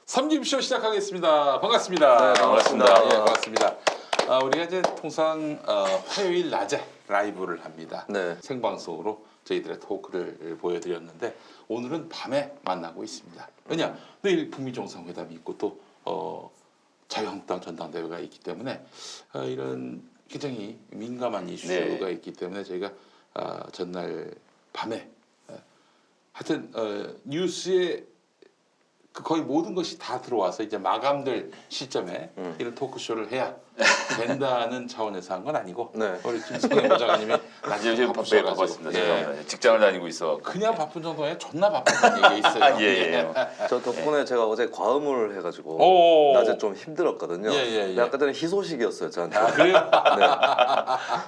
삼김쇼 시작하겠습니다. 반갑습니다. 네, 반갑습니다. 예, 반갑습니다. 우리가 이제 통상 화요일 낮에 라이브를 합니다. 네. 생방송으로 저희들의 토크를 보여드렸는데 오늘은 밤에 만나고 있습니다. 왜냐? 내일 북미 정상회담이 있고 또 자유한국당 전당대회가 있기 때문에 이런 굉장히 민감한 이슈가 있기 때문에 저희가 전날 밤에 하여튼 뉴스에 거의 모든 것이 다 들어와서 이제 마감될 시점에 이런 토크쇼를 해야 된다는 차원에서 한 건 아니고 네. 우리 김성애 부장님이 낮에 요즘 바빴습니다. 예. 죄송합니다. 직장을 다니고 있어. 그냥 바쁜 정도 아니라 존나 바쁘다는 얘기가 있어요. 예. 저 덕분에 제가 어제 과음을 해가지고 오. 낮에 좀 힘들었거든요. 예. 근데 아까 전에 희소식이었어요 저한테. 아, 그래요? 네.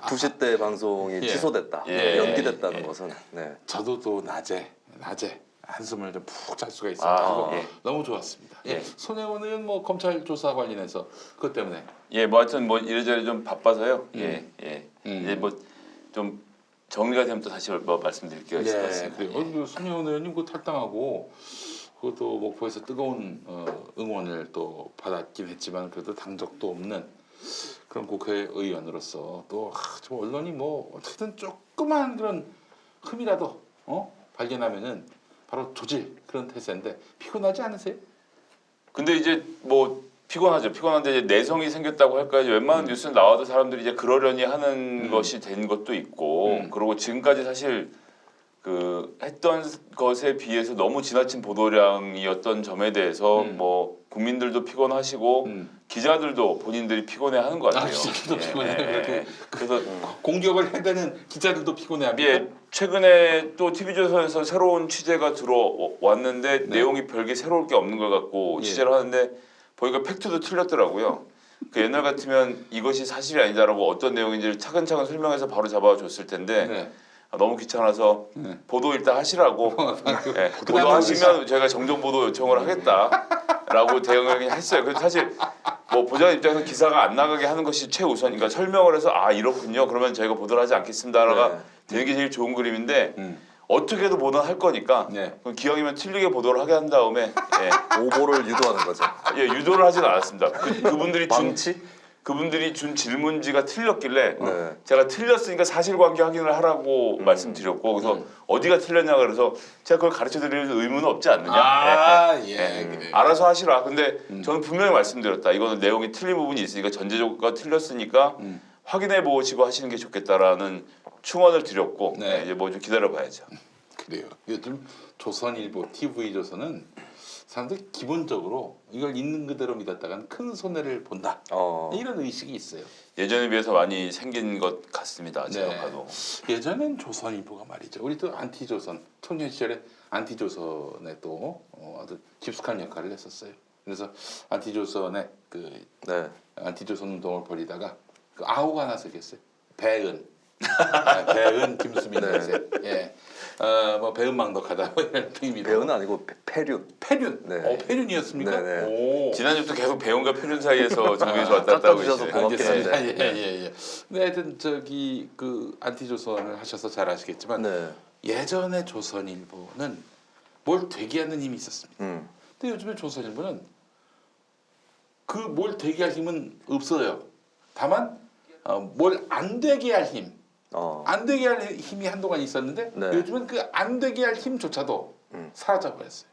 2시 때 방송이 예. 취소됐다, 예. 연기됐다는 것은. 네. 저도 또 낮에 한숨을 좀 푹 잘 수가 있어가지고 너무 좋았습니다. 예. 손혜원 의원 뭐 검찰 조사 관련해서 그것 때문에 예, 뭐 하여튼 뭐 이래저래 좀 바빠서요. 이제 뭐 좀 정리가 되면 또 다시 뭐 말씀드릴 기회가 있을 것 같습니다. 그래요. 손혜원 의원님 그 탈당하고 그것도 목포에서 뜨거운 응원을 또 받았긴 했지만 그래도 당적도 없는 그런 국회의원으로서 또 좀 언론이 뭐 어떻게든 조그만 그런 흠이라도 발견하면은 바로 조질 그런 태세인데 피곤하지 않으세요? 근데 이제 뭐 피곤하죠. 피곤한데 이제 내성이 생겼다고 할까요? 웬만한 뉴스 나와도 사람들이 이제 그러려니 하는 것이 된 것도 있고 그리고 지금까지 사실 그 했던 것에 비해서 너무 지나친 보도량이었던 점에 대해서 뭐 국민들도 피곤하시고 기자들도 본인들이 피곤해하는 것 같아요. 기자들도 피곤해. 그래서 공격을 해대는 기자들도 피곤해합니다. 예, 최근에 또 TV조선에서 새로운 취재가 들어왔는데 내용이 별게 새로울 게 없는 걸 갖고 취재를 하는데 보니까 팩트도 틀렸더라고요. 그 옛날 같으면 이것이 사실이 아니다라고 어떤 내용인지를 차근차근 설명해서 바로 잡아줬을 텐데 너무 귀찮아서 보도 일단 하시라고 보도하시면 제가 정정보도 요청을 하겠다라고 대응을 했어요. 그래서 사실 뭐 보좌관 입장에서 기사가 안 나가게 하는 것이 최우선이니까 설명을 해서 오렇군요. 그러면 저희가 보도를 하지 않겠습니다라가 되는 게 제일 좋은 그림인데 어떻게도 보도는 할 거니까 그럼 기왕이면 틀리게 보도를 하게 한 다음에 오보를 유도하는 거죠. 유도를 하지는 않았습니다. 방치? 그분들이 준 질문지가 틀렸길래 제가 틀렸으니까 사실관계 확인을 하라고 말씀드렸고 그래서 어디가 틀렸냐 그래서 제가 그걸 가르쳐드릴 의무는 없지 않느냐. 알아서 하시라. 근데 저는 분명히 말씀드렸다. 이거는 내용이 틀린 부분이 있으니까 전제조가 틀렸으니까 확인해 보시고 하시는 게 좋겠다라는 충원을 드렸고 이제 뭐 좀 기다려봐야죠. 그래요. 요즘 조선일보, TV조선은 사람들이 기본적으로 이걸 있는 그대로 믿었다간 큰 손해를 본다. 이런 의식이 있어요. 예전에 비해서 많이 생긴 것 같습니다. 제가 봐도. 예전엔 조선일보가 말이죠. 우리 또 안티조선, 청년 시절에 안티조선에 또 아주 깊숙한 역할을 했었어요. 그래서 안티조선의 안티조선 운동을 벌이다가 그 아우가 하나 생겼어요. 배은. 배은 김수민 대세. 뭐 배은망덕하다 뭐 이런 의미로. 배우는 아니고 폐륜. 폐륜이었습니까? 오. 지난주부터 계속 배운과 표준 사이에서 정리해 왔다 갔다 하고 깎아주셔서 있어요. 고맙긴 한데. 예. 근데 하여튼 그 안티조선을 하셔서 잘 아시겠지만 예전에 조선일보는 뭘 되게 하는 힘이 있었습니다. 근데 요즘에 조선일보는 그 뭘 되게 할 힘은 없어요. 다만 뭘 안 되게 할 힘. 안 되게 할 힘이 한동안 있었는데 요즘은 그 안 되게 할 힘조차도 사라져버렸어요.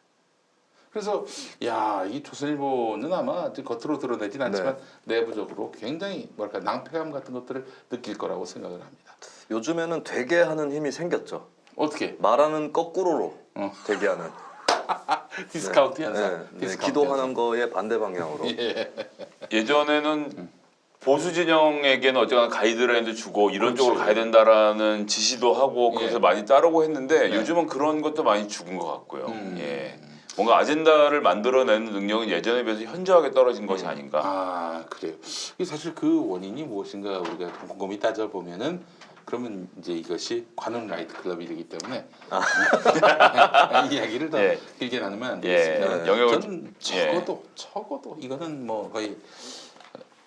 그래서 이 조선일보는 아마 겉으로 드러내진 않지만 내부적으로 굉장히 뭐랄까 낭패감 같은 것들을 느낄 거라고 생각을 합니다. 요즘에는 되게 하는 힘이 생겼죠. 어떻게? 말하는 거꾸로로 되게 하는. 디스카운트 현상. 기도하는 거에 반대 방향으로. 예전에는 보수 진영에게는 어쨌거나 가이드라인도 주고 이런 쪽으로 가야 된다라는 지시도 하고 그래서 많이 따르고 했는데 요즘은 그런 것도 많이 죽은 것 같고요. 뭔가 아젠다를 만들어내는 능력은 예전에 비해서 현저하게 떨어진 것이 아닌가. 그래요. 사실 그 원인이 무엇인가 우리가 곰곰이 따져보면은 그러면 이제 이것이 관훈 라이트 클럽이 되기 때문에 이야기를 더 길게 나누면 안 되겠습니다. 저는 적어도 이거는 뭐 거의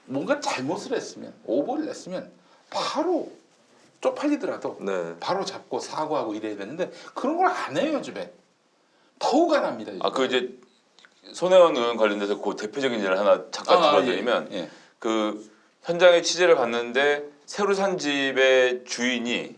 뭔가 잘못을 했으면 오보를 냈으면 바로 쪽팔리더라도 바로 잡고 사과하고 이래야 되는데 그런 걸 안 해요 요즘에. 더욱 안 합니다. 요즘에. 그 이제 손혜원 의원 관련돼서 그 대표적인 예를 하나 잠깐 들어드리면 예, 예. 그 현장에 취재를 갔는데 새로 산 집의 주인이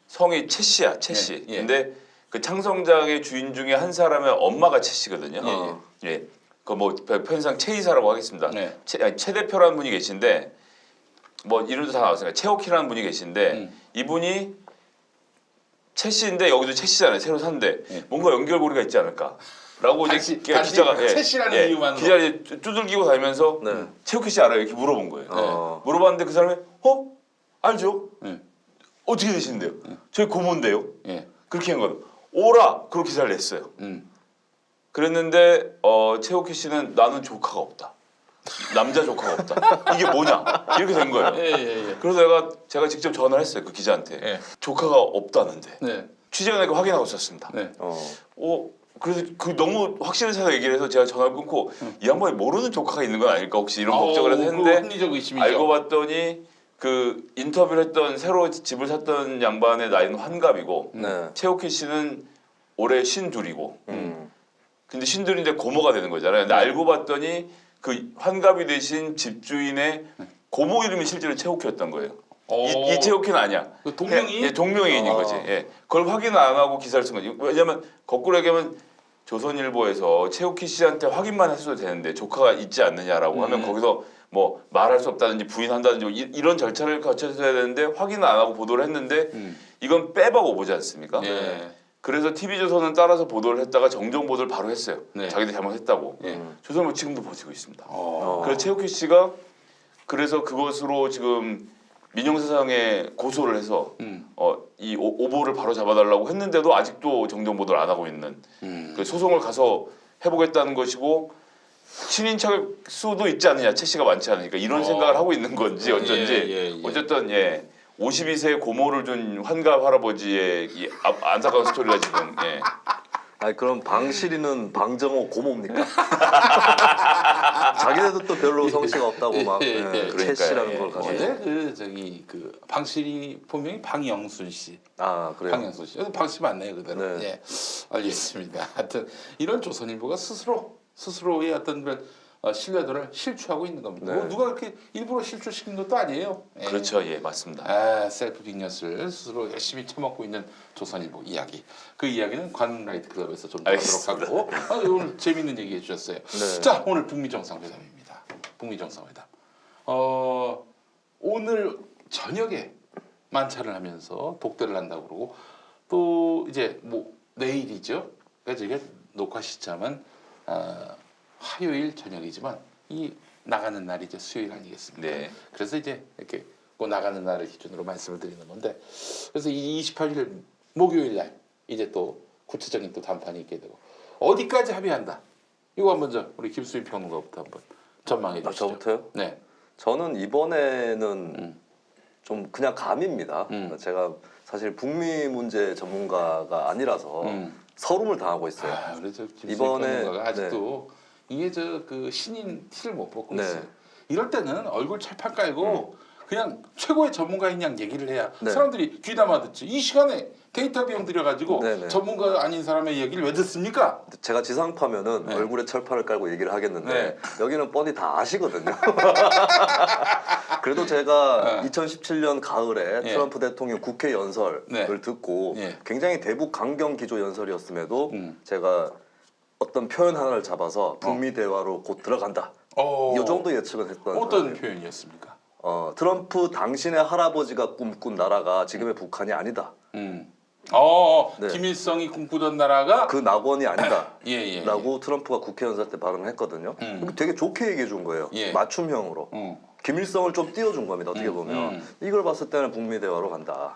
성이 최 씨야, 최 씨. 예, 예. 근데 그 창성장의 주인 중에 한 사람의 엄마가 최 씨거든요. 예. 그 뭐 편의상 최 이사라고 하겠습니다. 네. 최 대표라는 분이 계신데 뭐 이름도 다 나왔으니까 최옥희라는 분이 계신데 이분이 최 씨인데 여기도 최 씨잖아요. 새로 샀는데 예. 뭔가 연결고리가 있지 않을까라고 이제 단지 기자가 최 씨라는 이유만으로. 기자 이제 두들기고 다니면서 네. 최옥희 씨 알아요? 이렇게 물어본 거예요. 어. 물어봤는데 그 사람이 알죠? 예. 어떻게 되시는데요? 저희 고모인데요. 예. 그렇게 한 거예요. 오라 그렇게 기사를 냈어요. 그랬는데 최옥희 씨는 나는 조카가 없다. 남자 조카가 없다. 이게 뭐냐? 이렇게 된 거예요. 예. 그래서 제가 직접 전화를 했어요. 그 기자한테. 예. 조카가 없다는데. 네. 취재원에게 확인하고 있었습니다. 네. 그래서 그 너무 확신을 차서 얘기를 해서 제가 전화를 끊고 이 양반이 모르는 조카가 있는 건 아닐까 혹시 이런 걱정을 해서 했는데 합리적 의심이죠. 알고 봤더니 그 인터뷰를 했던 새로 집을 샀던 양반의 나이는 환갑이고 네. 최옥희 씨는 올해 52이고 근데 52인데 고모가 되는 거잖아요. 근데 알고 봤더니 그 환갑이 되신 집주인의 고모 이름이 실제로 최옥희였던 거예요. 이 최옥희는 아니야. 그 동명이? 그냥, 예, 동명이인인 거지. 예. 그걸 확인 안 하고 기사를 쓴 거지. 왜냐면 거꾸로 얘기하면 조선일보에서 최옥희 씨한테 확인만 했어도 되는데 조카가 있지 않느냐라고 하면 거기서 뭐 말할 수 없다든지 부인한다든지 뭐 이런 절차를 거쳐야 되는데 확인을 안 하고 보도를 했는데 이건 빼박 오보지 않습니까? 예. 그래서 TV조선은 따라서 보도를 했다가 정정 보도를 바로 했어요. 네. 자기들 잘못했다고. 예. 조선일보 지금도 버티고 있습니다. 어. 그래서 최옥희 씨가 그래서 그것으로 지금 민영세상에 고소를 해서 이 오보를 바로 잡아달라고 했는데도 아직도 정정 보도를 안 하고 있는 그 소송을 가서 해보겠다는 것이고 친인척 수도 있지 않느냐 최 씨가 많지 않으니까 이런 생각을 하고 있는 건지 어쩐지 어쨌든 52세 고모를 둔 환갑 할아버지의 이 안타까운 스토리가 지금 아니 그럼 방실이는 방정호 고모입니까? 자기네도 또 별로 성씨가 없다고 막 최 씨라는 걸 가지고. 원래 그 저기 그 방실이 본명이 방영순 씨. 아 그래요. 방영순 씨. 방씨 맞네요 그대로. 네. 예. 알겠습니다. 하여튼 이런 조선일보가 스스로의 어떤 그런 신뢰도를 실추하고 있는 겁니다. 네. 뭐 누가 그렇게 일부러 실추시킨 것도 아니에요. 예. 그렇죠. 예 맞습니다. 셀프 빅뉴스를 스스로 열심히 처먹고 있는 조선일보 이야기. 그 이야기는 관라이트 클럽에서 좀 하도록 하고 오늘 재밌는 얘기 해주셨어요. 네. 자 오늘 북미 정상회담입니다. 북미 정상회담. 오늘 저녁에 만찬을 하면서 독대를 한다고 그러고 또 이제 뭐 내일이죠. 그러니까 저희가 녹화 시점은 화요일 저녁이지만 이 나가는 날이 이제 수요일 아니겠습니까? 네. 그래서 이제 이렇게 그 나가는 날을 기준으로 말씀을 드리는 건데 그래서 이 28일 목요일 날 이제 또 구체적인 또 담판이 있게 되고 어디까지 합의한다. 이거 한번 저 우리 김수인 평론가부터 한번 전망해 주시죠. 저부터요? 네. 저는 이번에는 좀 그냥 감입니다. 제가 사실 북미 문제 전문가가 아니라서 서름을 당하고 있어요. 그래서 김수인 이번에 평론가가 아직도 이게 저 그 신인 티를 못 벗고 네. 있어요. 이럴 때는 얼굴 찰팍 깔고 그냥 최고의 전문가인 양 얘기를 해야 네. 사람들이 귀담아 듣지. 이 시간에 데이터 비용 들여가지고 네네. 전문가 아닌 사람의 얘기를 왜 듣습니까? 제가 지상파면은 네. 얼굴에 철판을 깔고 얘기를 하겠는데 네. 여기는 뻔히 다 아시거든요. 그래도 제가 2017년 가을에 네. 트럼프 대통령 국회 연설을 네. 듣고 네. 굉장히 대북 강경 기조 연설이었음에도 제가 어떤 표현 하나를 잡아서 북미 대화로 곧 들어간다. 이 정도 예측은 했던 어떤 사람이에요. 표현이었습니까? 트럼프 당신의 할아버지가 꿈꾼 나라가 지금의 북한이 아니다. 네. 김일성이 꿈꾸던 나라가 그 낙원이 아니다. 예. 라고 트럼프가 국회 연설 때 발언을 했거든요. 되게 좋게 얘기해 준 거예요. 예. 맞춤형으로. 김일성을 좀 띄워준 겁니다. 어떻게 보면. 이걸 봤을 때는 북미 대화로 간다.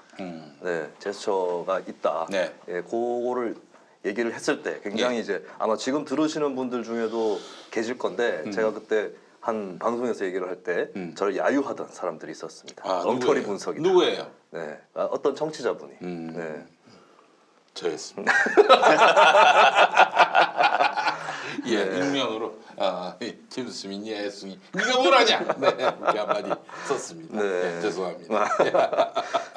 네, 제스처가 있다. 네. 예, 그거를 얘기를 했을 때 굉장히 이제 아마 지금 들으시는 분들 중에도 계실 건데 제가 그때 한 방송에서 얘기를 할 때 저를 야유하던 사람들이 있었습니다. 엉터리 분석이다. 누구예요? 네, 어떤 청취자분이. 네. 저였습니다. 예, 익명으로 김수민 예수이 네가 뭘 하냐? 네, 이렇게 한마디 썼습니다. 네. 죄송합니다.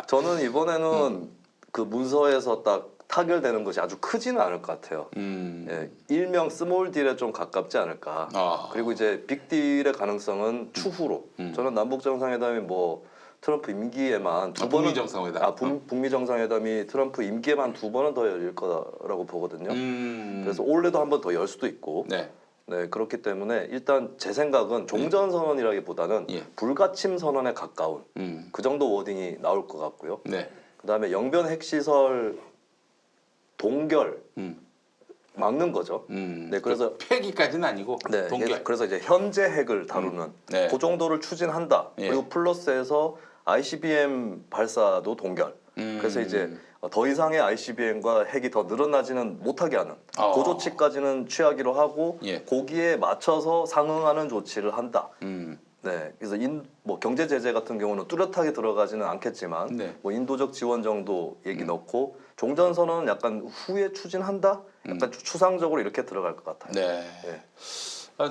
저는 이번에는 그 문서에서 딱 타결되는 것이 아주 크지는 않을 것 같아요. 예, 일명 스몰 딜에 좀 가깝지 않을까. 그리고 이제 빅 딜의 가능성은 추후로. 저는 남북 정상회담이 뭐 트럼프 임기에만 두 번은 북미 정상회담. 북미 정상회담이 트럼프 임기에만 2번은 더 열릴 거라고 보거든요. 그래서 올해도 한 번 더 열 수도 있고. 네. 네, 그렇기 때문에 일단 제 생각은 종전 선언이라기보다는 불가침 선언에 가까운 그 정도 워딩이 나올 것 같고요. 네. 그다음에 영변 핵시설 동결 막는 거죠. 네, 그래서 폐기까지는 아니고 네, 동결. 그래서 이제 현재 핵을 다루는 네. 그 정도를 추진한다. 그리고 플러스해서 ICBM 발사도 동결. 그래서 이제 더 이상의 ICBM과 핵이 더 늘어나지는 못하게 하는 그 조치까지는 취하기로 하고 거기에 맞춰서 상응하는 조치를 한다. 네, 그래서 뭐 경제 제재 같은 경우는 뚜렷하게 들어가지는 않겠지만 뭐 인도적 지원 정도 얘기 넣고 종전 선언은 약간 후에 추진한다. 약간 추상적으로 이렇게 들어갈 것 같아요. 네.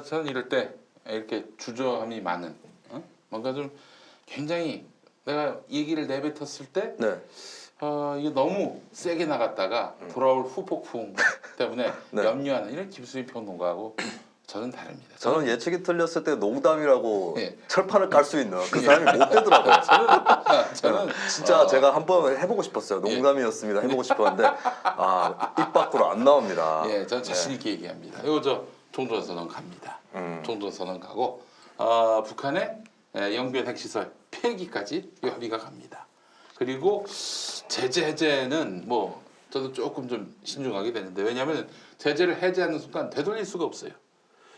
저는 이럴 때 이렇게 주저함이 많은 뭔가 좀 굉장히 내가 얘기를 내뱉었을 때 이게 너무 세게 나갔다가 돌아올 후폭풍 때문에 염려하는 이런 김수희 평론가하고 저는 다릅니다. 저는 예측이 틀렸을 때 농담이라고 철판을 깔 수 있는 그 사람이 못 되더라고요. 저는 진짜 제가 한번 해보고 싶었어요. 농담이었습니다. 해보고 싶었는데 입 밖으로 안 나옵니다. 예, 저는 자신 있게 얘기합니다. 이거 저 종전선언 갑니다. 종전선언 가고 북한의 영변 핵시설 폐기까지 합의가 갑니다. 그리고 제재 해제는 뭐 저도 조금 좀 신중하게 되는데 왜냐하면 제재를 해제하는 순간 되돌릴 수가 없어요.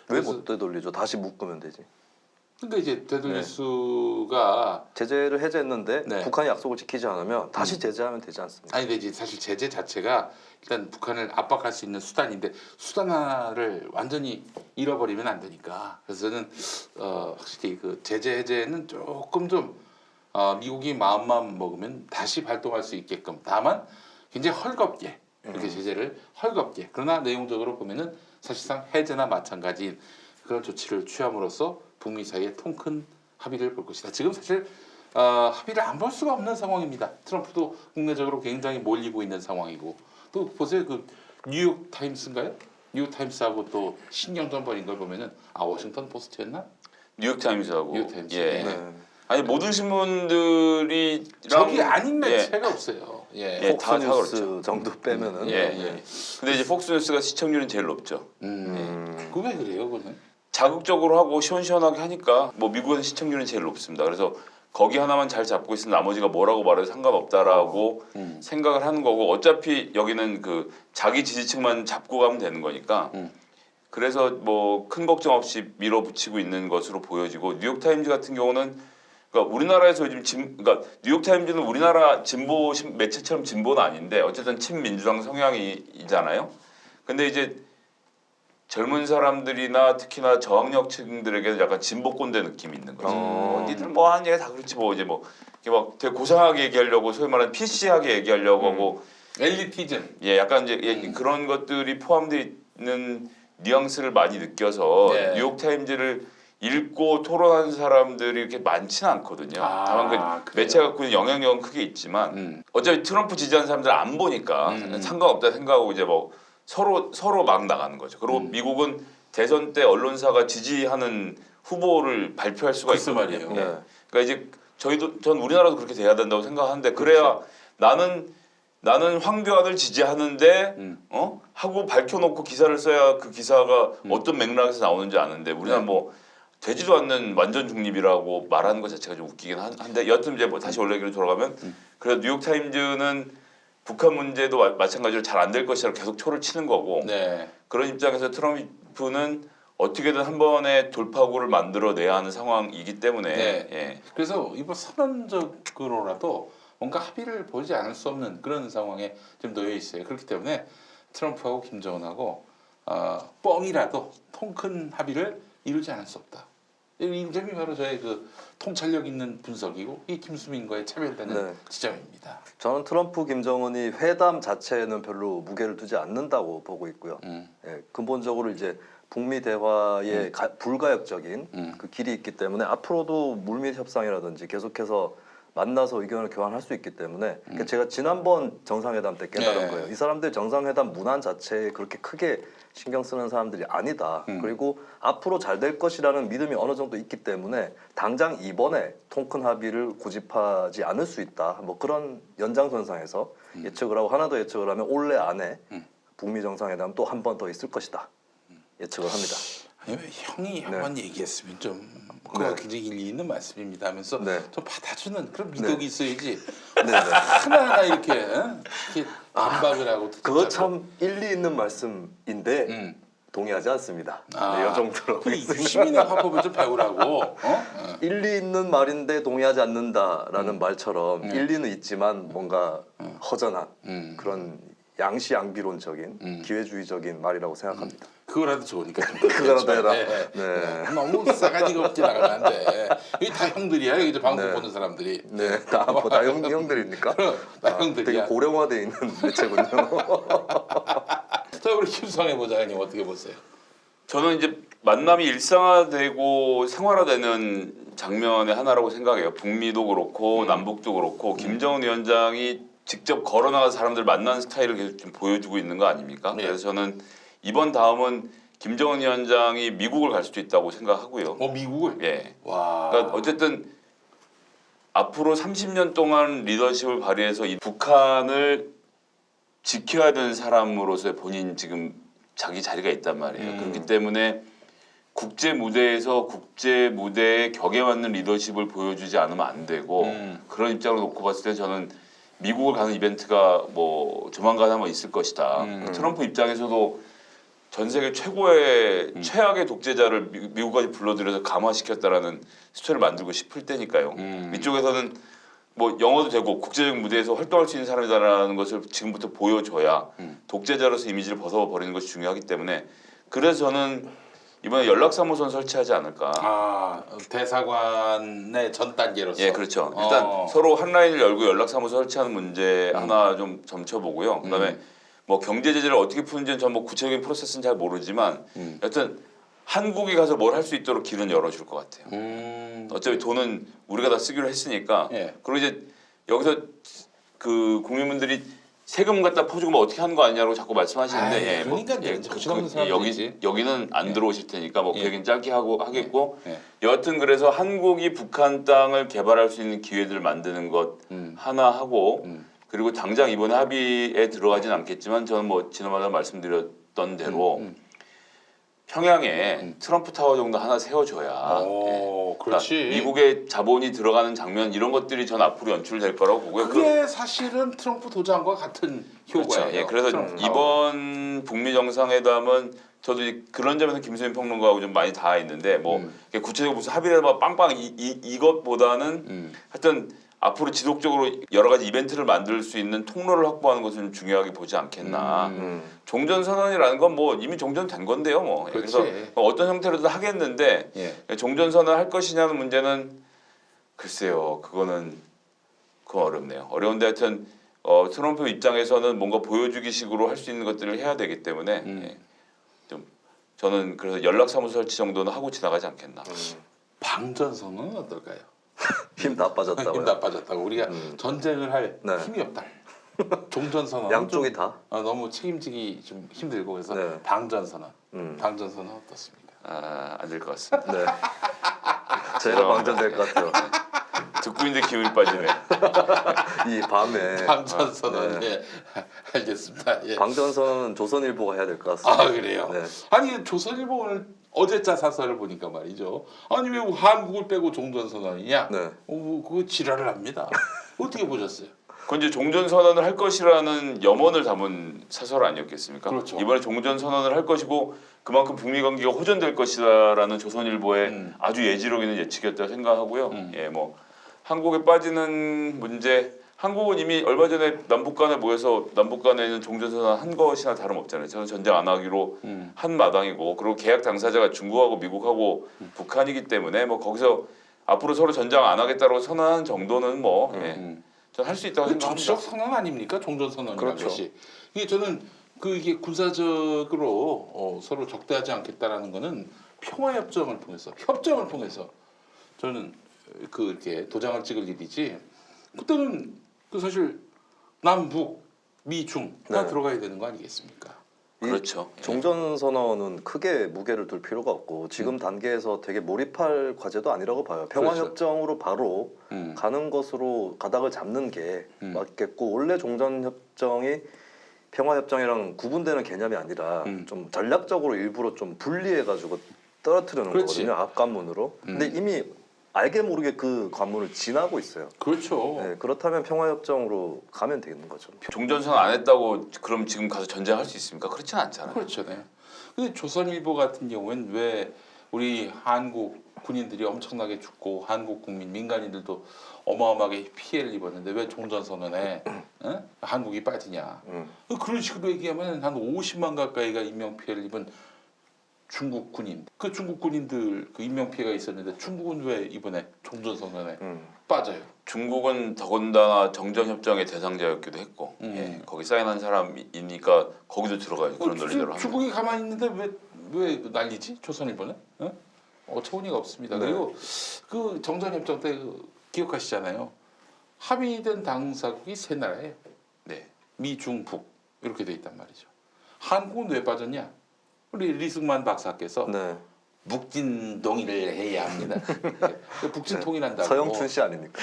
왜 못 되돌리죠? 다시 묶으면 되지. 그러니까 이제 되돌릴 수가 제재를 해제했는데 북한이 약속을 지키지 않으면 다시 제재하면 되지 않습니까? 아니 되지. 사실 제재 자체가 일단 북한을 압박할 수 있는 수단인데 수단 하나를 완전히 잃어버리면 안 되니까. 그래서 저는 확실히 그 제재 해제는 조금 좀 미국이 마음만 먹으면 다시 발동할 수 있게끔 다만 굉장히 헐겁게 이렇게 제재를 헐겁게 그러나 내용적으로 보면은 사실상 해제나 마찬가지인 그런 조치를 취함으로써 북미 사이에 통 큰 합의를 볼 것이다. 지금 사실 합의를 안 볼 수가 없는 상황입니다. 트럼프도 국내적으로 굉장히 몰리고 있는 상황이고 또 보세요 그 뉴욕 타임스인가요? 뉴욕 타임스하고 또 신경전 벌인 걸 보면은 워싱턴 포스트였나? 뉴욕 타임스하고 뉴욕 타임스. 아니 모든 신문들이 저기 아닌 매체가 없어요. 폭스뉴스 정도 빼면은. 근데 이제 폭스뉴스가 시청률은 제일 높죠. 그거 왜 그래요, 그거는? 자극적으로 하고 시원시원하게 하니까 뭐 미국에서 시청률은 제일 높습니다. 그래서 거기 하나만 잘 잡고 있으면 나머지가 뭐라고 말해도 상관없다라고 생각을 하는 거고 어차피 여기는 그 자기 지지층만 잡고 가면 되는 거니까. 그래서 뭐 큰 걱정 없이 밀어붙이고 있는 것으로 보여지고 뉴욕 타임즈 같은 경우는 그러니까 우리나라에서 요즘 그러니까 뉴욕 타임즈는 우리나라 진보 매체처럼 진보는 아닌데 어쨌든 친민주당 성향이잖아요. 근데 이제 젊은 사람들이나 특히나 저학력층들에게는 약간 진보꼰대 느낌이 있는 거지. 니들 뭐 하는 얘기 다 그렇지 뭐 이제 뭐 이렇게 막 되게 고상하게 얘기하려고 소위 말하는 PC하게 얘기하려고 하고 엘리티즘. 약간 이제 그런 것들이 포함되어 있는 뉘앙스를 많이 느껴서 뉴욕 타임즈를 읽고 토론하는 사람들이 이렇게 많지는 않거든요. 다만 그 매체가 갖고 있는 영향력은 크게 있지만 어차피 트럼프 지지하는 사람들 안 보니까 상관없다 생각하고 이제 뭐 서로 막 나가는 거죠. 그리고 미국은 대선 때 언론사가 지지하는 후보를 발표할 수가 있거든요. 그러니까 이제 전 우리나라도 그렇게 돼야 된다고 생각하는데 그래야 나는 황교안을 지지하는데 하고 밝혀놓고 기사를 써야 그 기사가 어떤 맥락에서 나오는지 아는데 우리나라 뭐 되지도 않는 완전 중립이라고 말하는 것 자체가 좀 웃기긴 한데 여튼 이제 뭐 다시 원래 얘기로 돌아가면 그래도 뉴욕 타임즈는 북한 문제도 마찬가지로 잘 안 될 것이라고 계속 초를 치는 거고 그런 입장에서 트럼프는 어떻게든 한 번의 돌파구를 만들어내야 하는 상황이기 때문에 그래서 이번 선언적으로라도 뭔가 합의를 보지 않을 수 없는 그런 상황에 좀 놓여 있어요. 그렇기 때문에 트럼프하고 김정은하고 뻥이라도 통 큰 합의를 이루지 않을 수 없다. 이 점이 바로 저의 그 통찰력 있는 분석이고 이 김수민과의 차별되는 지점입니다. 저는 트럼프 김정은이 회담 자체에는 별로 무게를 두지 않는다고 보고 있고요. 근본적으로 이제 북미 대화의 불가역적인 그 길이 있기 때문에 앞으로도 물밑 협상이라든지 계속해서 만나서 의견을 교환할 수 있기 때문에 그러니까 제가 지난번 정상회담 때 깨달은 거예요. 이 사람들 정상회담 문안 자체에 그렇게 크게 신경 쓰는 사람들이 아니다. 그리고 앞으로 잘 될 것이라는 믿음이 어느 정도 있기 때문에 당장 이번에 통큰 합의를 고집하지 않을 수 있다. 뭐 그런 연장선상에서 예측을 하고 하나 더 예측을 하면 올해 안에 북미 정상회담 또 한 번 더 있을 것이다. 예측을 합니다. 아니, 형이 한번 얘기했으면 좀 그거 굉장히 일리 있는 말씀입니다 하면서 좀 받아주는 그런 미덕이 있어야지 하나하나 이렇게 반박을 하고 그거 참 일리 있는 말씀인데 동의하지 않습니다. 이 정도로 시민의 화법을 좀 배우라고. 일리 있는 말인데 동의하지 않는다라는 말처럼 일리는 있지만 뭔가 허전한 그런 양시양비론적인 기회주의적인 말이라고 생각합니다. 그거라도 좋으니까 좀 그거라도 해라. 네. 너무 싸가지가 없게 나가면 안 돼. 여기 다 형들이야. 여기 방송 보는 사람들이. 네, 다 형들입니까? 다 형들이야. 되게 고령화돼 있는 매체군요. 자, 우리 김성애 보좌관님 어떻게 보세요? 저는 이제 만남이 일상화되고 생활화되는 장면의 하나라고 생각해요. 북미도 그렇고 남북도 그렇고 김정은 위원장이 직접 걸어나가서 사람들 만나는 스타일을 계속 좀 보여주고 있는 거 아닙니까? 그래서 저는 이번 다음은 김정은 위원장이 미국을 갈 수도 있다고 생각하고요. 미국을? 예. 와. 그러니까 어쨌든 앞으로 30년 동안 리더십을 발휘해서 이 북한을 지켜야 되는 사람으로서의 본인 지금 자기 자리가 있단 말이에요. 그렇기 때문에 국제 무대에서 국제 무대에 격에 맞는 리더십을 보여주지 않으면 안 되고 그런 입장으로 놓고 봤을 때 저는 미국을 가는 이벤트가 뭐 조만간 한번 있을 것이다. 트럼프 입장에서도 전 세계 최고의 최악의 독재자를 미국까지 불러들여서 감화시켰다라는 스토리를 만들고 싶을 때니까요. 이쪽에서는 뭐 영어도 되고 국제적 무대에서 활동할 수 있는 사람이다라는 것을 지금부터 보여줘야 독재자로서 이미지를 벗어버리는 것이 중요하기 때문에 그래서 저는 이번에 연락사무소는 설치하지 않을까. 대사관의 전 단계로서. 예, 그렇죠. 일단 서로 한 라인을 열고 연락사무소 설치하는 문제 하나 좀 점쳐보고요. 그다음에 뭐 경제 제재를 어떻게 푸는지는 전 뭐 구체적인 프로세스는 잘 모르지만 여튼 한국이 가서 뭘 할 수 있도록 길은 열어줄 것 같아요. 어차피 돈은 우리가 다 쓰기로 했으니까. 그리고 이제 여기서 그 국민분들이 세금 갖다 퍼주고 뭐 어떻게 하는 거 아니냐고 자꾸 말씀하시는데 여기는 안 들어오실 테니까 뭐 그 얘기는 짧게 하겠고 여하튼 그래서 한국이 북한 땅을 개발할 수 있는 기회들을 만드는 것 하나 하고 그리고 당장 이번에 합의에 들어가진 않겠지만 저는 뭐 지난번에 말씀드렸던 대로 평양에 트럼프 타워 정도 하나 세워줘야 그렇지. 그러니까 미국의 자본이 들어가는 장면 이런 것들이 전 앞으로 연출될 거라고 보고요. 그게 사실은 트럼프 도장과 같은 효과예요. 그렇죠. 예, 그래서 이번 북미 정상회담은 저도 그런 점에서 김수민 평론가하고 좀 많이 닿아 있는데 뭐 구체적으로 무슨 합의를 막 빵빵 이것보다는 하여튼 앞으로 지속적으로 여러 가지 이벤트를 만들 수 있는 통로를 확보하는 것을 좀 중요하게 보지 않겠나. 종전선언이라는 건 뭐 이미 종전된 건데요. 뭐 그래서 어떤 형태로든 하겠는데 종전선언 할 것이냐는 문제는 글쎄요. 그건 어렵네요. 어려운데 하여튼 트럼프 입장에서는 뭔가 보여주기식으로 할 수 있는 것들을 해야 되기 때문에 좀 저는 그래서 연락사무소 설치 정도는 하고 지나가지 않겠나. 방전선언은 어떨까요? 힘 다 빠졌다고요. 힘 다 빠졌다고. 우리가 전쟁을 할 힘이 없다. 종전선언 양쪽이 다 너무 책임지기 좀 힘들고 그래서 방전선언. 방전선언 어떻습니까? 안 될 것 같습니다. 네. 제가 방전될 것 같아요. 듣고 있는데 기운이 빠지네. 이 밤에 방전선언. 알겠습니다. 방전선언은 조선일보가 해야 될 것 같습니다. 그래요? 아니 조선일보 오늘 어제자 사설을 보니까 말이죠. 아니 왜 한국을 빼고 종전선언이냐? 그거 지랄을 합니다. 어떻게 보셨어요? 그건 이제 종전선언을 할 것이라는 염원을 담은 사설 아니었겠습니까? 그렇죠. 이번에 종전선언을 할 것이고 그만큼 북미 관계가 호전될 것이다라는 조선일보의 아주 예지력 있는 예측이었다고 생각하고요. 뭐 한국에 빠지는 문제 한국은 이미 얼마 전에 남북 간에 모여서 남북 간에는 종전선언 한 것이나 다름없잖아요. 저는 전쟁 안 하기로 한 마당이고 그리고 계약 당사자가 중국하고 미국하고 북한이기 때문에 뭐 거기서 앞으로 서로 전쟁 안 하겠다고 선언한 정도는 뭐 전 할 수 있다고 생각합니다. 정치적 선언 아닙니까? 종전선언이라는 것이. 이게 저는 이게 군사적으로 서로 적대하지 않겠다라는 거는 평화협정을 통해서 협정을 통해서 저는 이렇게 도장을 찍을 일이지 그때는 그 사실 남북 미중 다 네. 들어가야 되는 거 아니겠습니까? 그렇죠. 종전 선언은 크게 무게를 둘 필요가 없고 지금 단계에서 되게 몰입할 과제도 아니라고 봐요. 평화 그렇죠. 협정으로 바로 가는 것으로 가닥을 잡는 게 맞겠고 원래 종전 협정이 평화 협정이랑 구분되는 개념이 아니라 좀 전략적으로 일부러 좀 분리해 가지고 떨어뜨리는 그렇지. 거거든요. 앞관문으로. 근데 이미 알게 모르게 그 관문을 지나고 있어요. 그렇죠. 네, 그렇다면 평화 협정으로 가면 되는 거죠. 종전선 안 했다고 그럼 지금 가서 전쟁할 수 있습니까? 그렇지는 않잖아요. 그렇죠. 네. 근데 조선일보 같은 경우에는 왜 우리 한국 군인들이 엄청나게 죽고 한국 국민 민간인들도 어마어마하게 피해를 입었는데 왜 종전선언에 한국이 빠지냐. 그런 식으로 얘기하면 한 50만 가까이가 인명피해를 입은 중국 군인, 그 중국 군인들 그 인명피해가 있었는데 중국은 왜 이번에 종전선언에 빠져요? 중국은 더군다나 정전협정의 대상자였기도 했고 예, 거기 사인한 사람이니까 거기도 들어가야죠. 그런 논리대로 하면. 중국이 가만히 있는데 왜 난리지? 조선일보는? 어처구니가 없습니다. 네. 그리고 그 정전협정 때 기억하시잖아요. 합의된 당사국이 세 나라예요. 네. 미, 중, 북 이렇게 돼 있단 말이죠. 한국은 왜 빠졌냐? 우리 리승만 박사께서 네. 북진 동의를 해야 합니다. 네. 북진 통일한다고. 서영춘 씨 아닙니까?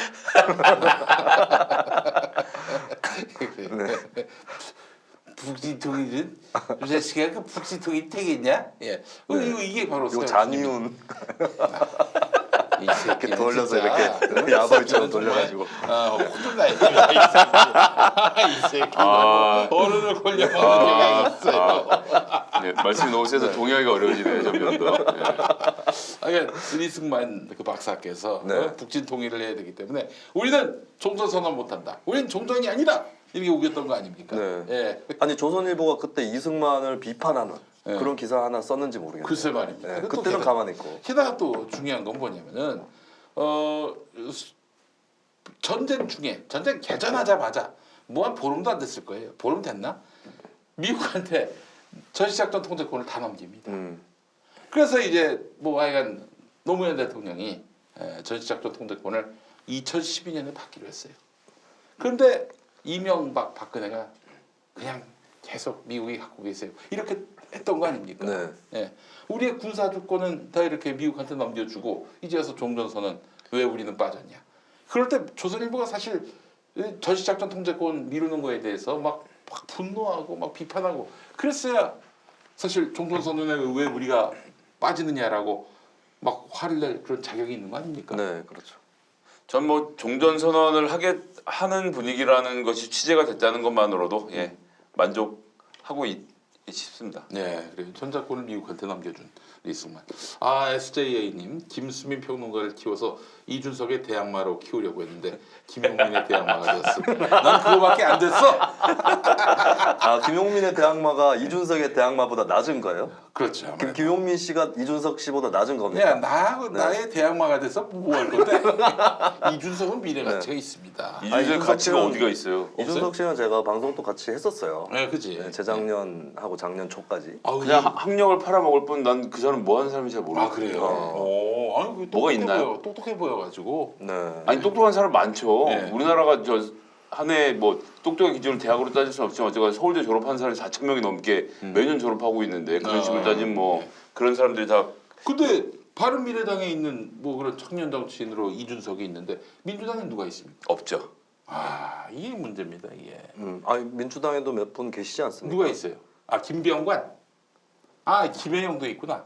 네. 북진 통일은 이 자식아 그 북진 통일 되겠냐? 예. 이게 바로 요 잔이운 이 이렇게 새끼는 돌려서 진짜, 이렇게 야벌처럼 정말, 돌려가지고 혼돈나 이 새끼 어른을 걸려먹는 경향이 있어요. 네, 말씀이 너무 세서 동의하기가 어려워지네요. 점점 더. 예. 그러니까 리승만 그 박사께서 네. 북진 통일을 해야 되기 때문에 우리는 종전 선언 못한다. 우리는 종전이 아니다. 이렇게 우겼던 거 아닙니까? 네. 예. 아니 조선일보가 그때 이승만을 비판하는 네. 그런 기사 하나 썼는지 모르겠네요. 글쎄 말입니다. 네, 또 그때는 게다가- 가만히 있고. 게다가 또 중요한 건 뭐냐면은 전쟁 중에 전쟁 개전하자마자 뭐 한 보름도 안 됐을 거예요. 보름 됐나? 미국한테 전시작전 통제권을 다 넘깁니다. 그래서 이제 뭐 하여간 노무현 대통령이 전시작전 통제권을 2012년에 받기로 했어요. 그런데 이명박 박근혜가 그냥 계속 미국이 갖고 계세요. 이렇게 했던 거 아닙니까? 네. 예. 우리의 군사 주권은 다 이렇게 미국한테 넘겨주고 이제 와서 종전선언 왜 우리는 빠졌냐? 그럴 때 조선일보가 사실 전시작전 통제권 미루는 거에 대해서 막 분노하고 막 비판하고 그랬어야 사실 종전선언에 왜 우리가 빠지느냐라고 막 화를 낼 그런 자격이 있는 거 아닙니까? 네, 그렇죠. 전 뭐 종전선언을 하는 분위기라는 것이 취재가 됐다는 것만으로도 예, 만족하고 싶습니다. 네, 그래요. 전작권을 미국한테 넘겨준 리승만. SJA님 김수민 평론가를 키워서 이준석의 대항마로 키우려고 했는데 김용민의 대항마가 됐어. 난 그거밖에 안 됐어. 김용민의 대항마가 이준석의 대항마보다 낮은 거예요? 그렇죠. 김용민 씨가 이준석 씨보다 낮은 겁니까? 야, 나의 대항마가 돼서 뭐 할 건데? 이준석은 미래 가치가 있습니다. 이준석 이준석 가치가 씨는- 어디가 있어요? 이준석 씨는 제가 방송도 같이 했었어요. 네, 그지. 네, 재작년하고 작년 초까지. 그냥 학력을 팔아먹을 뿐 난 그 사람 뭐 하는 사람인지 잘 모르겠어요. 그래요. 아니, 그 뭐가 있나요? 똑똑해 보여가지고. 네. 아니 똑똑한 사람 많죠. 네. 우리나라가 한 해 뭐 똑똑한 기준으로 대학으로 따질 수는 없지만 어쨌건 서울대 졸업한 사람이 4,000명이 넘게 매년 졸업하고 있는데 그런 식으로 따지면 뭐 네. 그런 사람들이 다 근데 바른미래당에 있는 뭐 그런 청년 정치인으로 이준석이 있는데 민주당에 누가 있습니까? 없죠. 이게 문제입니다. 이게 민주당에도 몇 분 계시지 않습니까? 누가 있어요? 김병관. 김혜영도 있구나.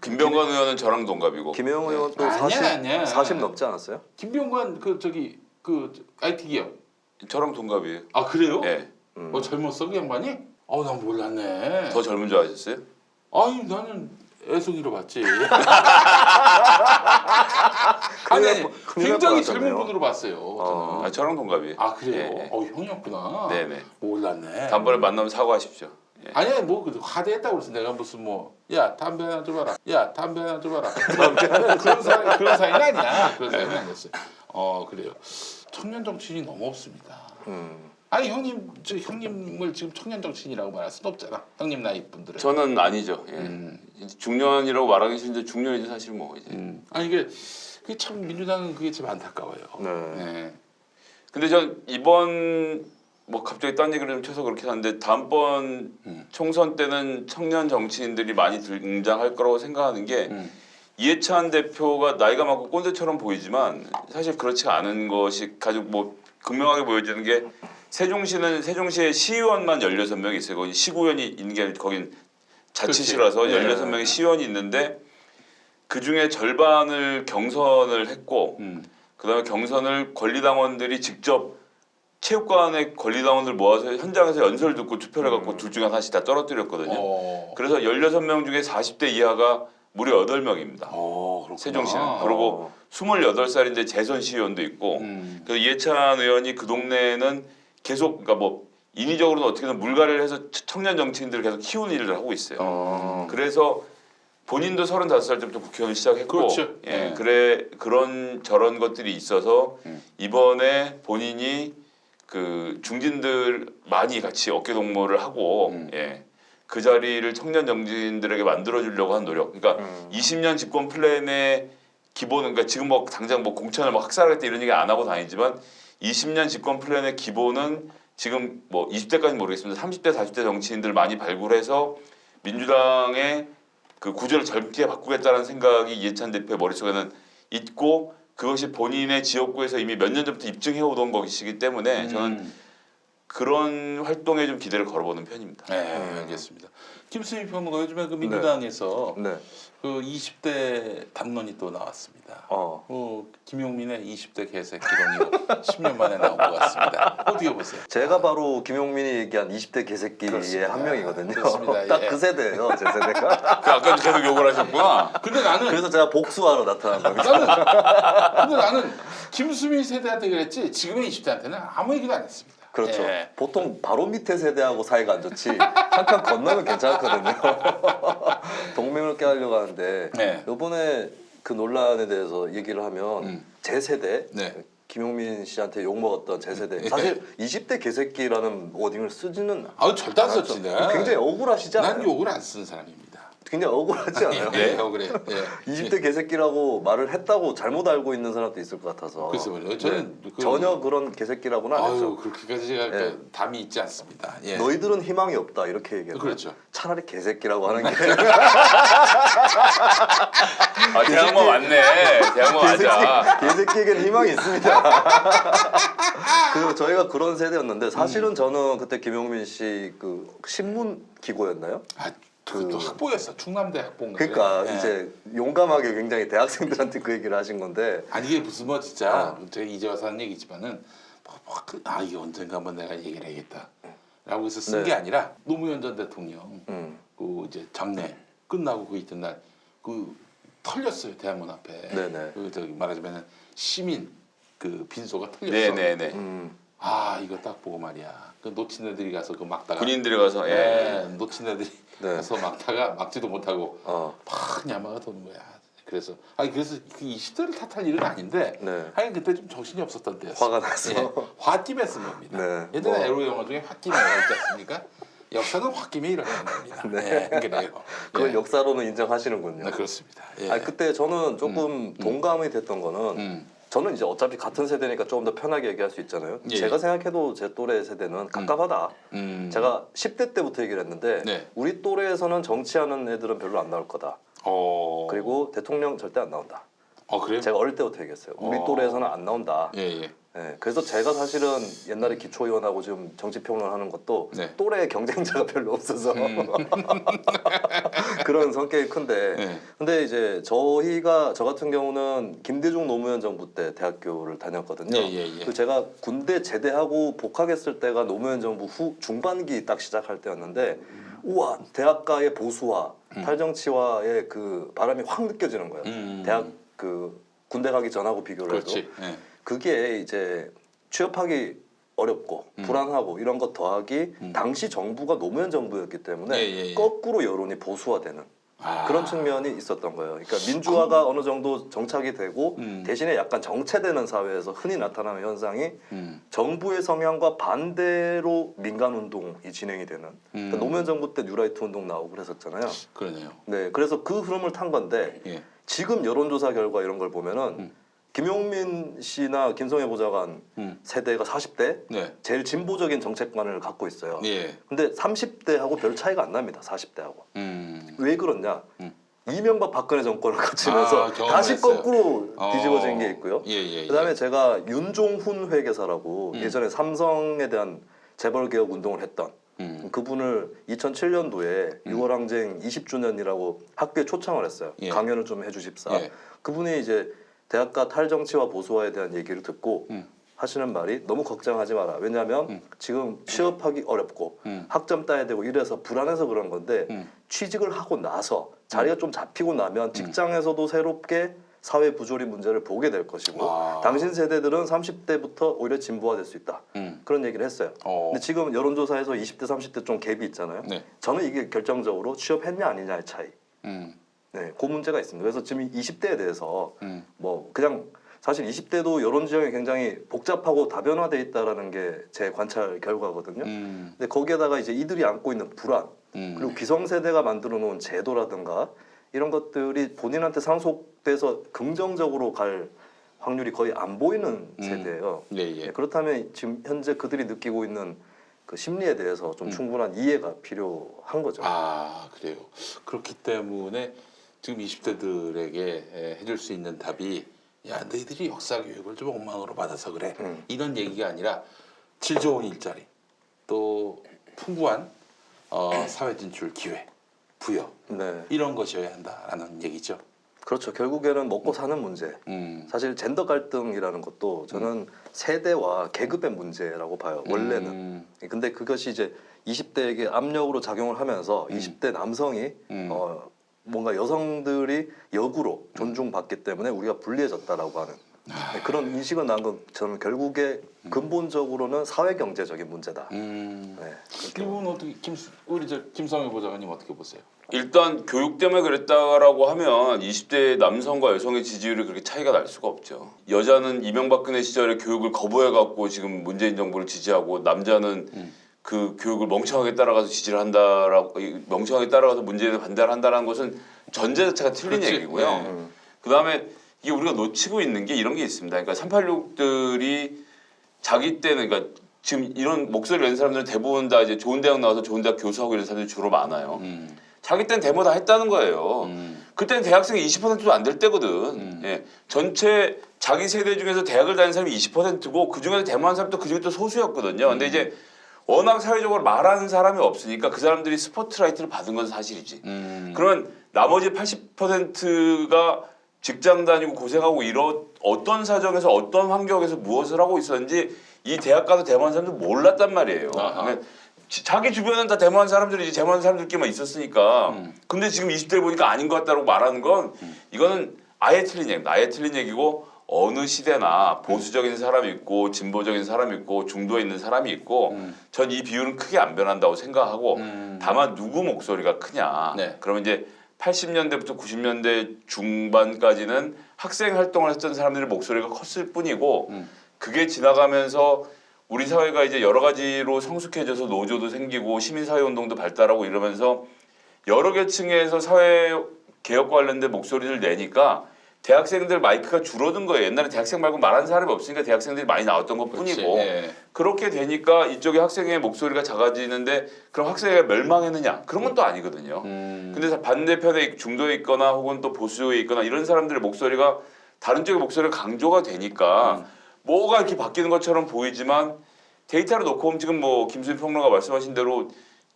김병관 의원은 저랑 동갑이고. 김혜영 의원 또 아니야. 40 넘지 않았어요? 김병관 그 IT 기업. 저랑 동갑이에요. 그래요? 예. 젊었어 그 양반이? 난 몰랐네. 더 젊은 줄 아셨어요? 나는 애송이로 봤지. 큰일 굉장히 날 젊은 뻔하셨네요. 분으로 봤어요. 저는. 저랑 동갑이에요. 그래요? 예. 형이었구나. 네네. 몰랐네. 다음번에 만나면 사과하십시오. 예. 아니야 그래도 화대했다고 그래서 내가 무슨 야 담배 하나 줘봐라. 야 담배 하나 줘봐라. 그런 사이는 아니야. 그런 사이는 아니었어요. 그래요. 청년 정치인이 너무 없습니다. 형님을 지금 청년 정치인이라고 말할 수는 없잖아. 형님 나이 분들은. 저는 아니죠. 예. 중년이라고 말하기 싫은데 중년이죠 사실 뭐 이제. 그게 참 민주당은 그게 참 안타까워요. 네. 근데 전 이번 뭐 갑자기 딴 얘기를 좀 쳐서 그렇긴 한데 다음번 총선 때는 청년 정치인들이 많이 등장할 거라고 생각하는 게 이해찬 대표가 나이가 많고 꼰대처럼 보이지만 사실 그렇지 않은 것이 아주 뭐 극명하게 보여지는 게 세종시는 세종시에 시의원만 16명이 있어요. 거기 시구위원이 있는 게 아니라 거긴 자치시라서 그렇지. 16명의 시의원이 있는데 그 중에 절반을 경선을 했고 그다음에 경선을 권리당원들이 직접 체육관에 권리당원들 모아서 현장에서 연설 듣고 투표를 해갖고 둘 중에 하나씩 다 떨어뜨렸거든요. 그래서 16명 중에 40대 이하가 무려 8명입니다. 세종시는. 그리고 28살인데 재선 시의원도 있고 그래서 이해찬 의원이 그 동네에는 계속 그러니까 뭐 인위적으로는 어떻게든 물갈이를 해서 청년 정치인들을 계속 키우는 일을 하고 있어요. 그래서 본인도 35살 때부터 국회의원 시작했고 그렇죠. 예, 그래 그런 저런 것들이 있어서 이번에 본인이 그 중진들 많이 같이 어깨 동무를 하고 예, 그 자리를 청년 정치인들에게 만들어 주려고 한 노력. 그러니까 20년 집권 플랜의 기본은 그러니까 지금 뭐 당장 뭐 공천을 뭐 학살하겠다 이런 얘기 안 하고 다니지만 20년 집권 플랜의 기본은 지금 뭐 20대까지 모르겠습니다. 30대 40대 정치인들 많이 발굴해서 민주당의 그 구조를 젊게 바꾸겠다는 생각이 이해찬 대표의 머릿속에는 있고 그것이 본인의 지역구에서 이미 몇 년 전부터 입증해 오던 것이기 때문에 저는 그런 활동에 좀 기대를 걸어보는 편입니다. 네, 알겠습니다. 김수미 평론가 요즘에 그 민주당에서 네. 그 20대 담론이 또 나왔습니다. 김용민의 20대 개새끼론이 10년 만에 나온 것 같습니다. 어떻게 보세요? 제가 바로 김용민이 얘기한 20대 개새끼의 그렇습니다. 한 명이거든요. 그렇습니다. 딱 예. 그 세대예요, 제 세대가. 그 아까 계속 욕을 하셨구나. 근데 나는 그래서 제가 복수하러 나타난 겁니다. 근데 나는 김수미 세대한테 그랬지 지금의 20대한테는 아무 얘기도 안 했습니다. 그렇죠. 예. 보통 바로 밑에 세대하고 사이가 안 좋지 한 칸 건너면 괜찮거든요. 동맹을 깨하려고 하는데 네. 이번에 그 논란에 대해서 얘기를 하면 제 세대 네. 김용민 씨한테 욕먹었던 제 세대 사실 20대 개새끼라는 워딩을 쓰지는 아우 절대 안 않았죠. 썼지 내가. 굉장히 억울하시잖아요. 난 욕을 안 쓰는 사람입니다. 굉장히 억울하지 않아요? 예, 억울해. 예. 20대 개새끼라고 말을 했다고 잘못 알고 있는 사람도 있을 것 같아서 글쎄 말이에요. 저는 네. 그- 전혀 그런 개새끼라고는 안 아유 했죠. 그렇게까지 제가 예. 그 담이 있지 않습니다. 예. 너희들은 희망이 없다 이렇게 얘기해요. 그렇죠. 차라리 개새끼라고 하는 게 아 대학만 왔네. 대학만 맞아. 개새끼에겐 희망이 있습니다. 그리고 저희가 그런 세대였는데 사실은 저는 그때 김용민 씨 그 신문 기고였나요? 아 그것도 학보였어. 충남대 학보인가. 그러니까 예. 이제 용감하게 굉장히 대학생들한테 그 얘기를 하신 건데 아니 이게 무슨 뭐 진짜 제가 이제 와서 하는 얘기지만은 이게 언젠가 한번 내가 얘기를 해야겠다라고 해서 쓴 게 네. 아니라 노무현 전 대통령 그 이제 장례 끝나고 그 이튿날 그 털렸어요 대학문 앞에. 네네. 그 저기 말하자면은 시민 그 빈소가 털렸어. 네네네. 아 이거 딱 보고 말이야. 그 놓친 애들이 가서 그 막다가 군인들이 가서 예. 놓친 애들이 네. 가서 막다가 막지도 못하고 막 야마가 도는 거야. 그래서 그래서 그 20대를 탓할 일은 아닌데 네. 하긴 그때 좀 정신이 없었던 때였어. 화가 나서. 예, 홧김에 쓴 겁니다. 네, 예전에 뭐. 에로 영화 중에 홧김이라고 있지 않습니까? 역사는 홧김에 일어나는 겁니다. 네. 그래요. 그걸 예. 역사로는 인정하시는군요. 네, 그렇습니다. 예. 아니, 그때 저는 조금 동감이 됐던 거는 저는 이제 어차피 같은 세대니까 조금 더 편하게 얘기할 수 있잖아요. 예. 제가 생각해도 제 또래 세대는 갑갑하다. 제가 10대 때부터 얘기를 했는데 네. 우리 또래에서는 정치하는 애들은 별로 안 나올 거다. 그리고 대통령 절대 안 나온다. 그래요? 제가 어릴 때부터 얘기했어요. 우리 또래에서는 안 나온다. 예. 네, 그래서 제가 사실은 옛날에 기초의원하고 지금 정치평론을 하는 것도 네. 또래 경쟁자가 별로 없어서 그런 성격이 큰데 네. 근데 이제 저 같은 경우는 김대중 노무현 정부 때 대학교를 다녔거든요. 예. 그 제가 군대 제대하고 복학했을 때가 노무현 정부 중반기 딱 시작할 때였는데 우와 대학가의 보수화 탈정치화의 그 바람이 확 느껴지는 거예요. 대학 그 군대 가기 전하고 비교를 해도 그렇지. 예. 그게 이제 취업하기 어렵고 불안하고 이런 것 더하기 당시 정부가 노무현 정부였기 때문에 예. 거꾸로 여론이 보수화되는 그런 측면이 있었던 거예요. 그러니까 민주화가 어느 정도 정착이 되고 대신에 약간 정체되는 사회에서 흔히 나타나는 현상이 정부의 성향과 반대로 민간 운동이 진행이 되는 그러니까 노무현 정부 때 뉴라이트 운동 나오고 그랬었잖아요. 그러네요. 네, 그래서 그 흐름을 탄 건데 예. 지금 여론조사 결과 이런 걸 보면은 김용민 씨나 김성애 보좌관 세대가 40대 네. 제일 진보적인 정책관을 갖고 있어요. 예. 근데 30대하고 별 차이가 안 납니다. 40대하고. 왜 그러냐? 이명박 박근혜 정권을 거치면서 다시 경험했어요. 거꾸로 뒤집어진 게 있고요. 그다음에 제가 윤종훈 회계사라고 예전에 삼성에 대한 재벌 개혁 운동을 했던 그분을 2007년도에 6월 항쟁 20주년이라고 학교에 초청을 했어요. 강연을 좀 해주십사. 그분이 이제 대학가 탈정치와 보수화에 대한 얘기를 듣고 하시는 말이 너무 걱정하지 마라. 왜냐하면 지금 취업하기 어렵고 학점 따야 되고 이래서 불안해서 그런 건데 취직을 하고 나서 자리가 좀 잡히고 나면 직장에서도 새롭게 사회 부조리 문제를 보게 될 것이고 당신 세대들은 30대부터 오히려 진보화될 수 있다. 그런 얘기를 했어요. 근데 지금 여론조사에서 20대 30대 좀 갭이 있잖아요. 저는 이게 결정적으로 취업했냐 아니냐의 차이. 네, 그 문제가 있습니다. 그래서 지금 20대에 대해서 뭐 그냥 사실 20대도 여론 지형이 굉장히 복잡하고 다변화돼 있다라는 게 제 관찰 결과거든요. 근데 거기에다가 이제 이들이 안고 있는 불안 그리고 기성세대가 만들어 놓은 제도라든가 이런 것들이 본인한테 상속돼서 긍정적으로 갈 확률이 거의 안 보이는 세대예요. 네, 그렇다면 지금 현재 그들이 느끼고 있는 그 심리에 대해서 좀 충분한 이해가 필요한 거죠. 아, 그래요. 그렇기 때문에 지금 20대들에게 해줄 수 있는 답이 야, 너희들이 역사 교육을 좀 엉망으로 받아서 그래. 이런 얘기가 아니라 질 좋은 일자리, 또 풍부한 사회 진출 기회, 부여 이런 것이어야 한다라는 얘기죠. 그렇죠. 결국에는 먹고 사는 문제. 사실 젠더 갈등이라는 것도 저는 세대와 계급의 문제라고 봐요. 원래는. 근데 그것이 이제 20대에게 압력으로 작용을 하면서 20대 남성이 뭔가 여성들이 역으로 존중받기 때문에 우리가 불리해졌다라고 하는 그런 인식을 낳은 건 저는 결국에 근본적으로는 사회 경제적인 문제다. 네, 이분 어떻게 우리 김성애 보좌관님 어떻게 보세요? 일단 교육 때문에 그랬다라고 하면 20대 남성과 여성의 지지율이 그렇게 차이가 날 수가 없죠. 여자는 이명박근혜 시절에 교육을 거부해갖고 지금 문재인 정부를 지지하고 남자는 그 교육을 멍청하게 따라가서 지지를 한다라고 멍청하게 따라가서 문재인을 반대를 한다는 것은 전제 자체가 틀린 얘기고요. 그다음에 이게 우리가 놓치고 있는 게 이런 게 있습니다. 그러니까 386들이 자기 때는 그러니까 지금 이런 목소리를 낸 사람들은 대부분 다 이제 좋은 대학 나와서 좋은 대학 교수하고 이런 사람들이 주로 많아요. 자기 때는 데모 다 했다는 거예요. 그때는 대학생이 20%도 안 될 때거든. 예. 전체 자기 세대 중에서 대학을 다니는 사람이 20%고 그 중에서 데모한 사람도 그 중에 또 소수였거든요. 근데 이제 워낙 사회적으로 말하는 사람이 없으니까 그 사람들이 스포트라이트를 받은 건 사실이지. 그러면 나머지 80%가 직장 다니고 고생하고 이런 어떤 사정에서 어떤 환경에서 무엇을 하고 있었는지 이 대학 가서 데모한 사람들 몰랐단 말이에요. 그러니까 자기 주변은 다 데모한 사람들이 이제 데모한 사람들끼리만 있었으니까. 근데 지금 20대 보니까 아닌 것 같다고 말하는 건 이거는 아예 틀린 얘기입니다. 아예 틀린 얘기고 어느 시대나 보수적인 사람이 있고 진보적인 사람이 있고 중도에 있는 사람이 있고 전 이 비율은 크게 안 변한다고 생각하고 다만 누구 목소리가 크냐. 그러면 이제 80년대부터 90년대 중반까지는 학생 활동을 했던 사람들의 목소리가 컸을 뿐이고 그게 지나가면서 우리 사회가 이제 여러 가지로 성숙해져서 노조도 생기고 시민사회운동도 발달하고 이러면서 여러 계층에서 사회 개혁 관련된 목소리를 내니까 대학생들 마이크가 줄어든 거예요. 옛날에 대학생 말고 말하는 사람이 없으니까 대학생들이 많이 나왔던 것 뿐이고 그렇게 되니까 이쪽에 학생의 목소리가 작아지는데 그럼 학생이 멸망했느냐? 그런 건 또 아니거든요. 근데 반대편에 중도에 있거나 혹은 또 보수에 있거나 이런 사람들의 목소리가 다른 쪽의 목소리가 강조가 되니까 뭐가 이렇게 바뀌는 것처럼 보이지만 데이터를 놓고 보면 지금 뭐 김수희 평론가 말씀하신 대로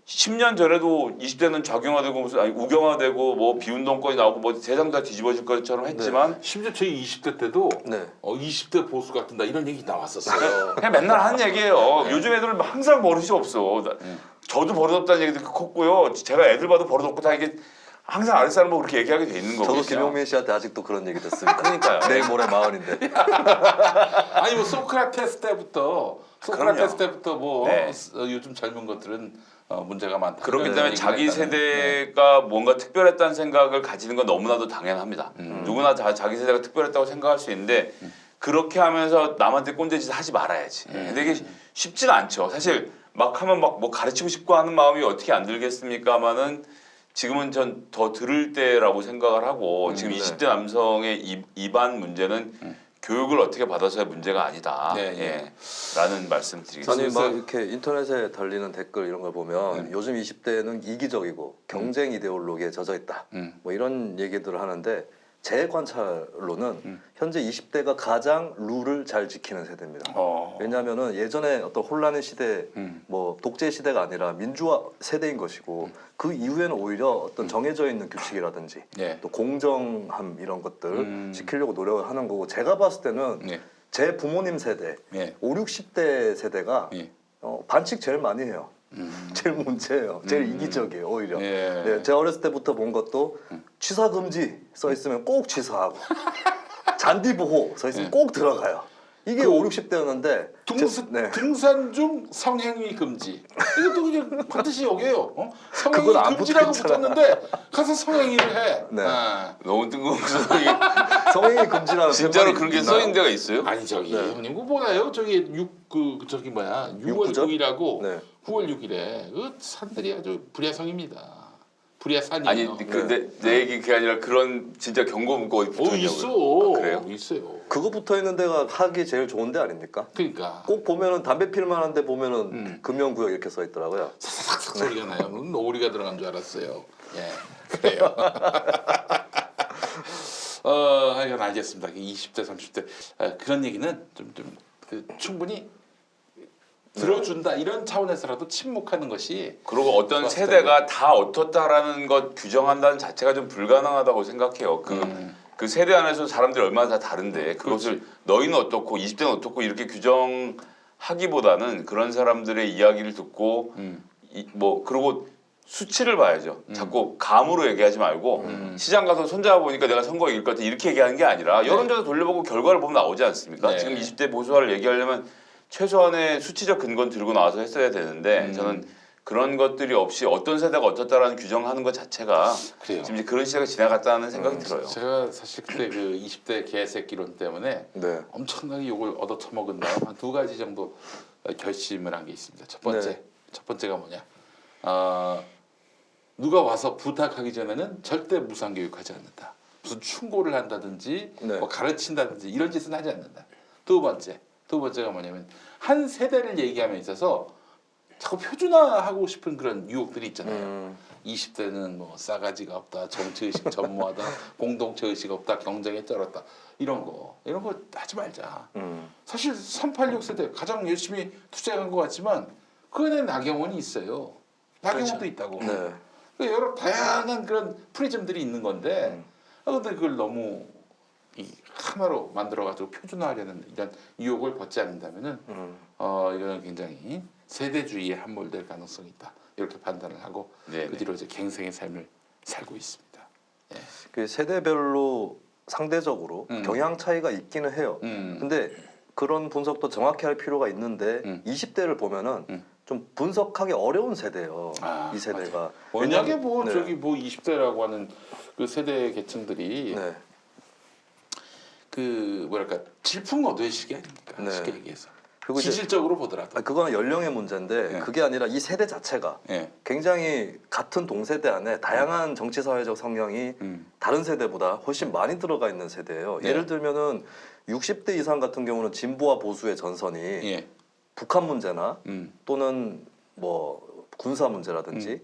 10년 전에도 20대는 좌경화되고 무슨 우경화되고 뭐 비운동권이 나오고 뭐 세상 다 뒤집어질 것처럼 했지만 심지어 저희 20대 때도 20대 보수 같은다 이런 얘기 나왔었어요. 그냥 맨날 하는 얘기예요. 요즘 애들은 항상 버릇이 없어. 저도 버릇없다는 얘기 듣고 컸고요. 제가 애들 봐도 버릇없고 다 이게 항상 아랫사람 보고 그렇게 얘기하게 돼 있는 거거든요. 저도 김용민 씨한테 아직도 그런 얘기 듣습니다. 그러니까요. 내일 모레 마흔인데. 아니 뭐 소크라테스 때부터 뭐 요즘 젊은 것들은 문제가 많다. 그렇기 때문에 자기 세대가 뭔가 특별했다는 생각을 가지는 건 너무나도 당연합니다. 누구나 다 자기 세대가 특별했다고 생각할 수 있는데 그렇게 하면서 남한테 꼰대짓 하지 말아야지. 근데 이게 쉽지는 않죠. 사실 막 하면 막 뭐 가르치고 싶고 하는 마음이 어떻게 안 들겠습니까마는 지금은 전 더 들을 때라고 생각을 하고 지금 20대 남성의 이반 문제는 교육을 어떻게 받아서야 문제가 아니다. 네, 네. 예. 라는 말씀드리겠습니다. 아니 막 이렇게 인터넷에 달리는 댓글 이런 걸 보면 네. 요즘 20대는 이기적이고 경쟁 이데올로기에 젖어 있다. 뭐 이런 얘기들을 하는데 제 관찰로는 현재 20대가 가장 룰을 잘 지키는 세대입니다. 왜냐하면은 예전에 어떤 혼란의 시대, 뭐 독재 시대가 아니라 민주화 세대인 것이고 그 이후에는 오히려 어떤 정해져 있는 규칙이라든지 네. 또 공정함 이런 것들 지키려고 노력을 하는 거고 제가 봤을 때는 네. 제 부모님 세대, 네. 5, 60대 세대가 네. 반칙 제일 많이 해요. 제일 문제예요. 제일 이기적이에요. 오히려. 예. 네, 제가 어렸을 때부터 본 것도 취사 금지 써 있으면 꼭 취사하고 잔디 보호 써 있으면 꼭 들어가요. 이게 5, 60대였는데 등산 중 성행위 금지. 이것도 그냥 반드시 여기에요. 성행위 그건 안 금지라고 붙어있잖아. 붙었는데 가서 성행위를 해. 네. 너무 뜬금없어. 성행위 금지라는 진짜로 펜만이 그런 게 있나요? 써 있는 데가 있어요? 아니 저기 네. 형님 그거 뭐나요? 저기 6월 육구절? 9일하고 네. 9월 6일에 그 산들이 아주 불야성입니다. 불야산이에요. 아니 근데 내 얘기 그게 아니라 그런 진짜 경고 문구 어디 붙어 있냐고요. 있어. 그래요? 있어요. 그거 붙어 있는 데가 하기 제일 좋은 데 아닙니까? 그러니까 꼭 보면은 담배 필 만한 데 보면은 금연구역 이렇게 써 있더라고요. 삭삭삭 소리가 나요. 노구리가 들어간 줄 알았어요. 예, 그래요. 하여간 알겠습니다. 20대, 30대 그런 얘기는 좀 충분히 들어준다 이런 차원에서라도 침묵하는 것이 그리고 어떤 좋았을 세대가 다 어떻다라는 것 규정한다는 자체가 좀 불가능하다고 생각해요. 그 세대 안에서 사람들이 얼마나 다 다른데 그것을 너희는 어떻고 20대는 어떻고 이렇게 규정하기보다는 그런 사람들의 이야기를 듣고 뭐 그리고 수치를 봐야죠. 자꾸 감으로 얘기하지 말고 시장 가서 손잡아 보니까 내가 선거 이길 것 같아 이렇게 얘기하는 게 아니라 여론조사 돌려보고 결과를 보면 나오지 않습니까? 네. 지금 20대 보수화를 얘기하려면 최소한의 수치적 근거는 들고 나와서 했어야 되는데 저는 그런 것들이 없이 어떤 세대가 어떻다라는 규정하는 것 자체가 그래요. 지금 이제 그런 시대가 지나갔다는 생각이 들어요. 제가 사실 그때 그 20대 개새끼론 때문에 네. 엄청나게 욕을 얻어 처먹은 다음 한 2가지 정도 결심을 한 게 있습니다. 첫 번째가 뭐냐? 누가 와서 부탁하기 전에는 절대 무상교육하지 않는다. 무슨 충고를 한다든지 뭐 가르친다든지 이런 짓은 하지 않는다. 두 번째가 뭐냐면 한 세대를 얘기함에 있어서 자꾸 표준화하고 싶은 그런 유혹들이 있잖아요. 20대는 뭐 싸가지가 없다, 정치의식 전무하다, 공동체의식 없다, 경쟁에 쩔었다 이런 거 하지 말자. 사실 386 세대 가장 열심히 투쟁한 것 같지만 그 안에 나경원이 있어요. 나경원도 있다고. 네. 여러 다양한 그런 프리즘들이 있는 건데 근데 그걸 너무 하나로 만들어가지고 표준화하려는 이런 유혹을 받지 않는다면은 이거는 굉장히 세대주의에 함몰될 가능성이 있다 이렇게 판단을 하고 그 뒤로 이제 갱생의 삶을 살고 있습니다. 예. 그 세대별로 상대적으로 경향 차이가 있기는 해요. 근데 그런 분석도 정확히 할 필요가 있는데 20대를 보면은 좀 분석하기 어려운 세대예요. 이 세대가. 워낙에 뭐 네. 저기 뭐 20대라고 하는 그 세대 계층들이 네. 그 뭐랄까 질풍노도의 시기 아닙니까? 네. 쉽게 얘기해서. 그리고 이제 기질적으로 보더라도. 그거는 연령의 문제인데 네. 그게 아니라 이 세대 자체가 예. 굉장히 같은 동세대 안에 다양한 정치 사회적 성향이 다른 세대보다 훨씬 많이 들어가 있는 세대예요. 네. 예를 들면은 60대 이상 같은 경우는 진보와 보수의 전선이 예. 북한 문제나 또는 뭐 군사 문제라든지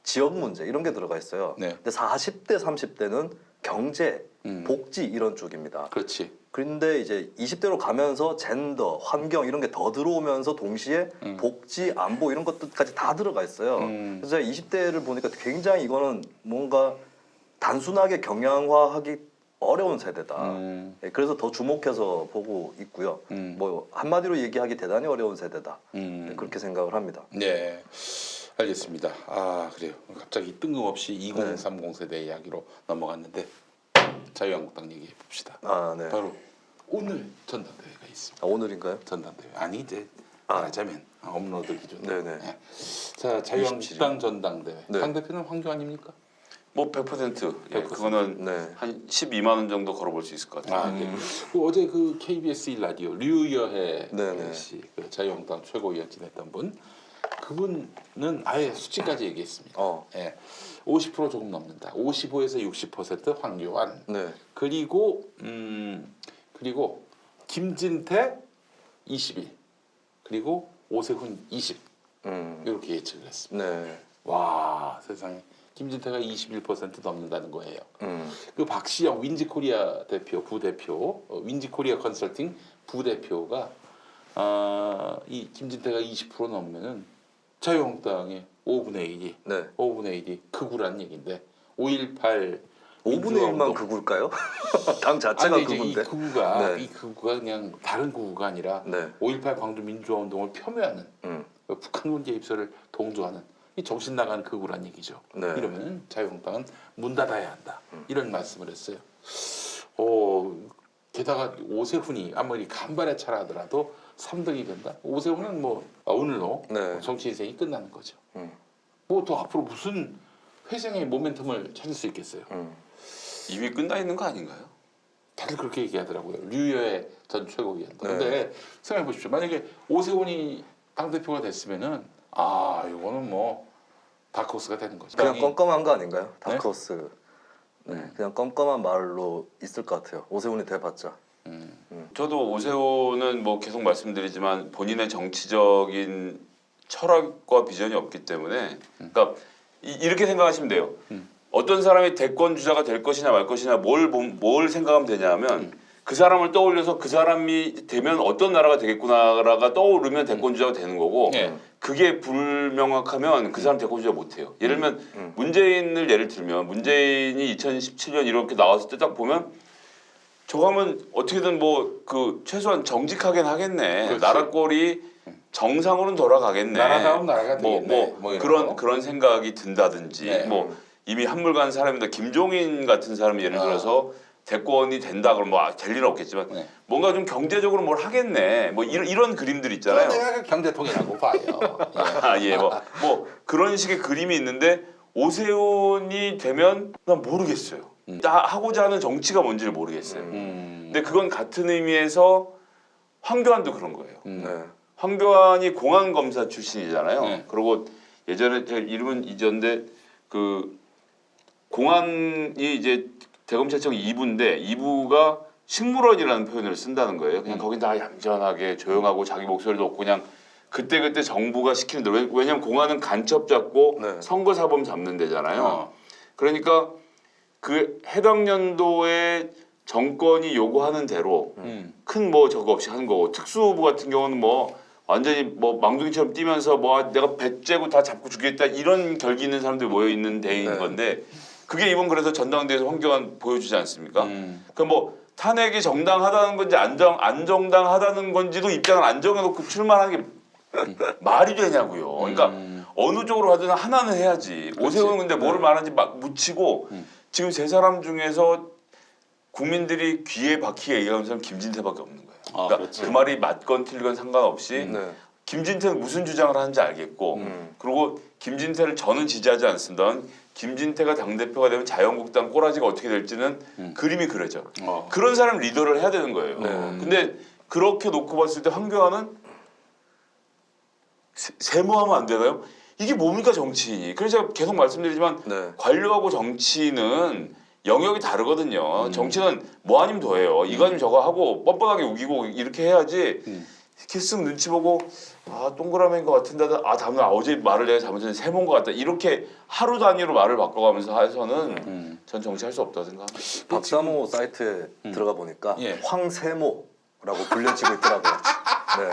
지역 문제 이런 게 들어가 있어요. 네. 근데 40대, 30대는 경제, 복지 이런 쪽입니다. 그렇지. 그런데 이제 20대로 가면서 젠더, 환경 이런 게 더 들어오면서 동시에 복지, 안보 이런 것들까지 다 들어가 있어요. 그래서 제가 20대를 보니까 굉장히 이거는 뭔가 단순하게 경량화하기 어려운 세대다. 예, 그래서 더 주목해서 보고 있고요. 뭐 한마디로 얘기하기 대단히 어려운 세대다. 예, 그렇게 생각을 합니다. 네, 알겠습니다. 그래요. 갑자기 뜬금없이 2030 세대 이야기로 넘어갔는데 자유한국당 얘기해 봅시다. 네. 바로 오늘 전당대회가 있습니다. 오늘인가요? 전당대회 아니 이제 말하자면 업로드 기준으로. 네네. 네. 자 자유한국당 전당대회. 네. 당 대표는 황교안입니까? 뭐 100%. 예, 100%. 그거는 네. 한 12만 원 정도 걸어볼 수 있을 것 같아요. 네. 어제 그 KBS 1라디오 류여해 네네. 씨, 그 자유한국당 최고위원 지냈던 분, 그분은 아예 수치까지 얘기했습니다. 예, 50% 조금 넘는다. 55에서 60% 황교안. 네. 그리고 김진태 22 그리고 오세훈 20 이렇게 예측을 했습니다. 네. 와 세상에 김진태가 21% 넘는다는 거예요. 그 박시영 윈지코리아 대표 부대표 윈지코리아 컨설팅 부대표가 이 김진태가 20% 넘으면은 자유한국당의 5분의 1이 네. 5분의 1이 극우라는 얘기인데 5.18 5분의 1만 극우일까요? 당 자체가 아니 이제 극우인데. 이 극우가 그냥 다른 극우가 아니라 네. 5.18 광주 민주화 운동을 폄훼하는 북한 문제 입설을 동조하는 이 정신 나간 극우란 얘기죠. 네. 이러면 자유한국당은 문 닫아야 한다. 이런 말씀을 했어요. 게다가 오세훈이 아무리 간발의 차라 하더라도 3등이 된다. 오세훈은 뭐 오늘로 네. 정치 인생이 끝나는 거죠. 뭐 더 앞으로 무슨 회생의 모멘텀을 찾을 수 있겠어요. 이미 끝나 있는 거 아닌가요? 다들 그렇게 얘기하더라고요. 류여의 전 최고위원. 네. 근데 생각해 보십시오. 만약에 오세훈이 당 대표가 됐으면은 이거는 뭐 다크호스가 되는 거죠. 그냥 껌껌한 거 아닌가요? 네? 다크호스. 네. 그냥 껌껌한 말로 있을 것 같아요. 오세훈이 돼봤자. 저도 오세훈은 뭐 계속 말씀드리지만 본인의 정치적인 철학과 비전이 없기 때문에 그러니까 이렇게 생각하시면 돼요. 어떤 사람이 대권 주자가 될 것이냐 말 것이냐 뭘 생각하면 되냐면 그 사람을 떠올려서 그 사람이 되면 어떤 나라가 되겠구나가 떠오르면 대권 주자가 되는 거고 그게 불명확하면 그 사람 대권 주자 못 해요. 예를 들면 문재인을 예를 들면 문재인이 2017년 이렇게 나왔을 때 딱 보면 저거 하면 어떻게든 뭐 그 최소한 정직하긴 하겠네. 그렇지. 나라 꼴이 정상으로는 돌아가겠네. 나라다움 나라가 되겠네. 뭐 이런 거. 그런 생각이 든다든지 네. 뭐 이미 한물 간 사람이다. 김종인 같은 사람이 예를 들어서 대권이 된다 그러면 뭐 될 일은 없겠지만 네. 뭔가 좀 경제적으로 뭘 하겠네. 뭐 이런 그림들 있잖아요. 내가 경제통이라고 봐요. 예, 뭐 그런 식의 그림이 있는데 오세훈이 되면 난 모르겠어요. 하고자 하는 정치가 뭔지를 모르겠어요. 근데 그건 같은 의미에서 황교안도 그런 거예요. 네. 황교안이 공안검사 출신이잖아요. 네. 그리고 예전에 제 이름은 잊었는데 그 공안이 이제 대검찰청 2부인데 2부가 식물원이라는 표현을 쓴다는 거예요. 그냥 거긴 다 얌전하게 조용하고 자기 목소리도 없고 그냥 그때 정부가 시키는 대로 왜냐면 공안은 간첩 잡고 네. 선거사범 잡는 데잖아요. 그러니까 그 해당 연도에 정권이 요구하는 대로 큰 뭐 저거 없이 하는 거고 특수부 같은 경우는 뭐 완전히 뭐 망둥이처럼 뛰면서 뭐 내가 배 째고 다 잡고 죽겠다 이런 결기 있는 사람들이 모여 있는 데인 네. 건데 그게 이번 그래서 전당대회에서 황교안 보여주지 않습니까? 그 뭐 탄핵이 정당하다는 건지 안 정당하다는 건지도 입장을 안 정해놓고 출마하는 게 말이 되냐고요. 그러니까 어느 쪽으로 하든 하나는 해야지. 오세훈은 근데 뭐를 말하는지 막 묻히고 지금 세 사람 중에서 국민들이 귀에 박히게 얘기하는 사람 김진태밖에 없는 거예요. 그러니까 그렇지. 그 말이 맞건 틀건 상관없이 네. 김진태는 무슨 주장을 하는지 알겠고 그리고 김진태를 저는 지지하지 않습니다. 김진태가 당대표가 되면 자유한국당 꼬라지가 어떻게 될지는 그림이 그려져. 그런 사람 리더를 해야 되는 거예요. 근데 그렇게 놓고 봤을 때 황교안은 세모하면 안 되나요? 이게 뭡니까 정치인이. 그래서 제가 계속 말씀드리지만 네. 관료하고 정치는 영역이 다르거든요. 정치는 뭐 아니면 더해요. 이거 아니면 저거 하고 뻔뻔하게 우기고 이렇게 해야지 이렇게 쓱 눈치 보고 동그라미인 것 같은데 다음날 어제 말을 내가 잘못했는데 세모인 것 같다. 이렇게 하루 단위로 말을 바꿔가면서 해서는 전 정치할 수 없다고 생각합니다. 박사모 사이트에 들어가 보니까 예. 황세모라고 불려지고 있더라고요. 네.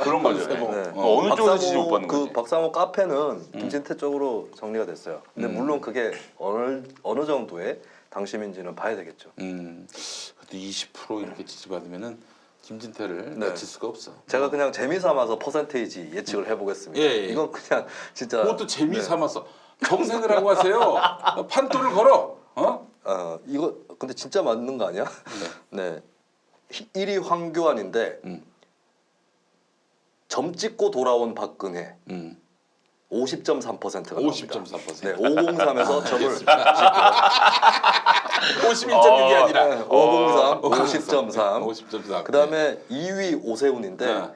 그런 거죠. 네. 어느 쪽에서 지지 못 받는 그 거지. 박사모 카페는 김진태 쪽으로 정리가 됐어요. 근데 물론 그게 어느 정도의 당심인지는 봐야 되겠죠. 그래도 20% 이렇게 지지받으면은 김진태를 네. 낮출 수가 없어. 제가 그냥 재미삼아서 퍼센테이지 예측을 해보겠습니다. 예. 이건 그냥 진짜 그것도 재미 삼아서 정색을 하고 하세요. 판도를 걸어. 이거 근데 진짜 맞는 거 아니야? 네. 1위 황교안인데 점 찍고 돌아온 박근혜 50.3%가 50.3%. 네, 503에서 점을 찍고 51.6이 아니라 503, 50.3. 50.3. 그다음에 2위 오세훈인데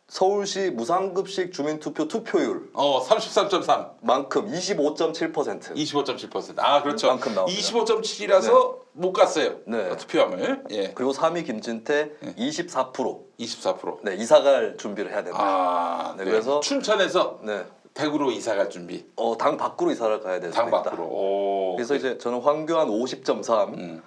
서울시 무상급식 주민투표 투표율 33.3. 만큼 25.7%. 25.7%. 아, 그렇죠. 만큼 나옵니다. 25.7이라서 못 갔어요. 네. 투표함을. 예. 그리고 3위 김진태 네. 24%. 24%. 네, 이사갈 준비를 해야 된다. 아, 네, 네. 그래서 춘천에서 네. 대구로 이사 갈 준비. 당 밖으로 이사를 가야 되는 당 밖으로. 오. 그래서 이제 저는 황교안 50.3, 음.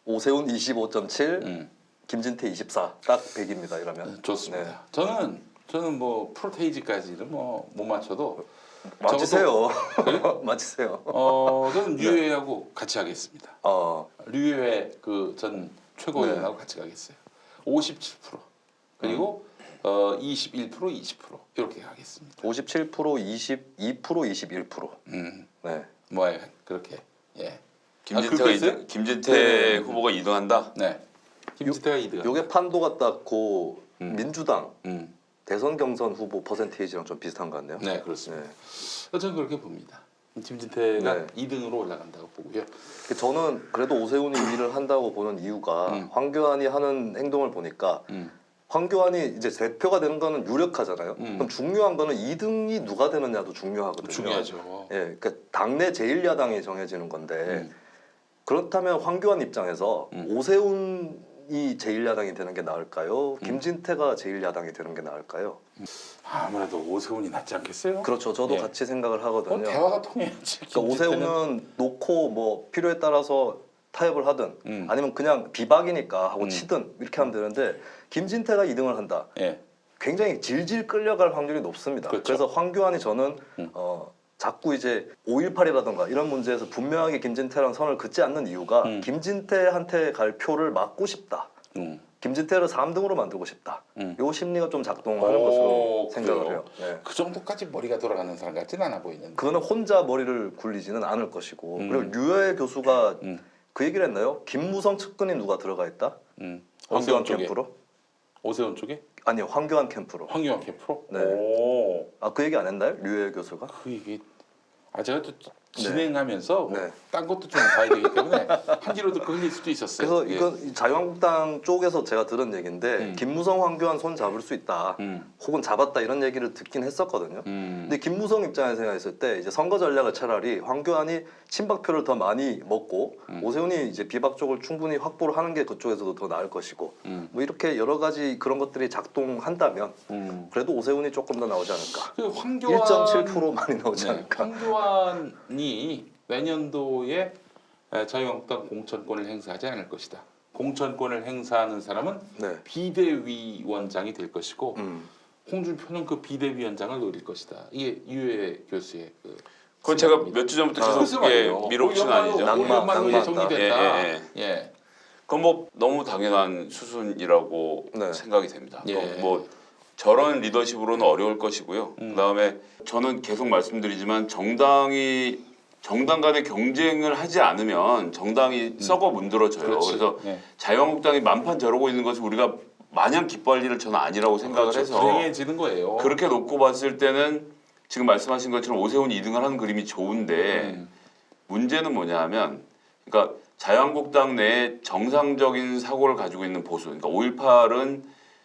오세훈 25.7, 음. 김진태 24. 딱 100입니다. 이러면. 좋습니다. 네. 저는 뭐 프로테이지까지는 뭐 못 맞춰도 맞히세요. 맞히세요. 저는 류혜하고 같이 하겠습니다. 류혜 그 전 최고위원하고 같이 가겠어요. 57% 그리고 21% 20% 이렇게 가겠습니다. 57%, 22%, 21%. 네. 뭐 그렇게 예. 김진태가 그렇게 했어요? 김진태 네. 후보가 2등한다. 네. 김진태가 2등. 요게 판도가 딱 민주당 대선 경선 후보 퍼센테이지랑 좀 비슷한 것 같네요. 네, 그렇습니다. 저는 그렇게 봅니다. 김진태가 네. 2등으로 올라간다고 보고요. 저는 그래도 오세훈이 일을 한다고 보는 이유가 황교안이 하는 행동을 보니까 황교안이 이제 대표가 되는 거는 유력하잖아요. 그럼 중요한 거는 2등이 누가 되느냐도 중요하거든요. 중요하죠. 예, 그러니까 당내 제1야당이 정해지는 건데 그렇다면 황교안 입장에서 오세훈이 제1야당이 되는 게 나을까요? 김진태가 제1야당이 되는 게 나을까요? 아무래도 오세훈이 낫지 않겠어요? 그렇죠. 저도 예. 같이 생각을 하거든요. 대화가 통해야지. 그러니까 오세훈은 놓고 뭐 필요에 따라서 타협을 하든 아니면 그냥 비박이니까 하고 치든 이렇게 하면 되는데 김진태가 2등을 한다. 예. 굉장히 질질 끌려갈 확률이 높습니다. 그렇죠. 그래서 황교안이 저는 자꾸 이제 5.18이라던가 이런 문제에서 분명하게 김진태랑 선을 긋지 않는 이유가 김진태한테 갈 표를 막고 싶다. 김진태를 3등으로 만들고 싶다. 요 심리가 좀 작동하는 것으로 생각을 해요. 네. 그 정도까지 머리가 돌아가는 사람 같지는 않아 보이는데. 그거는 혼자 머리를 굴리지는 않을 것이고 그리고 류혜 교수가 그 얘기를 했나요? 김무성 측근이 누가 들어가 있다? 황교안 캠프로? 오세훈 쪽에? 아니요, 황교안 캠프로. 황교안 캠프로? 네. 오. 그 얘기 안 했나요? 류혜 교수가? 그 얘기 제가 또 진행하면서 네. 딴 것도 좀 봐야 되기 때문에 한 귀로 듣고 흘릴 수도 있었어요. 그래서 예. 이건 자유한국당 쪽에서 제가 들은 얘기인데 김무성, 황교안 손 잡을 수 있다. 혹은 잡았다 이런 얘기를 듣긴 했었거든요. 근데 김무성 입장에서 생각했을 때 이제 선거 전략을 차라리 황교안이 친박표를 더 많이 먹고 오세훈이 이제 비박 쪽을 충분히 확보를 하는 게 그쪽에서도 더 나을 것이고 뭐 이렇게 여러 가지 그런 것들이 작동한다면 그래도 오세훈이 조금 더 나오지 않을까. 그 황교안 1.7% 많이 나오지 네, 않을까. 황교안이 내년도에 자유한국당 공천권을 행사하지 않을 것이다. 공천권을 행사하는 사람은 네. 비대위원장이 될 것이고 홍준표는 그 비대위원장을 노릴 것이다. 이게 유해 교수의 그건 제가 생각입니다. 몇 주 전부터 그래서 계속 말이에요. 밀어붙인 아니죠. 낭만으로 낭만. 정리됐다. 예. 예. 그건 뭐 너무 당연한 수순이라고 네. 생각이 됩니다. 예. 뭐 저런 리더십으로는 어려울 것이고요. 그다음에 저는 계속 말씀드리지만 정당 간의 경쟁을 하지 않으면 정당이 썩어 문드러져요. 그렇지. 그래서 예. 자유한국당이 만판 저러고 있는 것을 우리가 마냥 기뻐할 일은 저는 아니라고 생각을 그렇죠. 해서 불행해지는 거예요. 그렇게 놓고 봤을 때는 지금 말씀하신 것처럼 오세훈이 2등을 하는 그림이 좋은데 문제는 뭐냐 하면 그러니까 자유한국당 내에 정상적인 사고를 가지고 있는 보수 그러니까 5.18은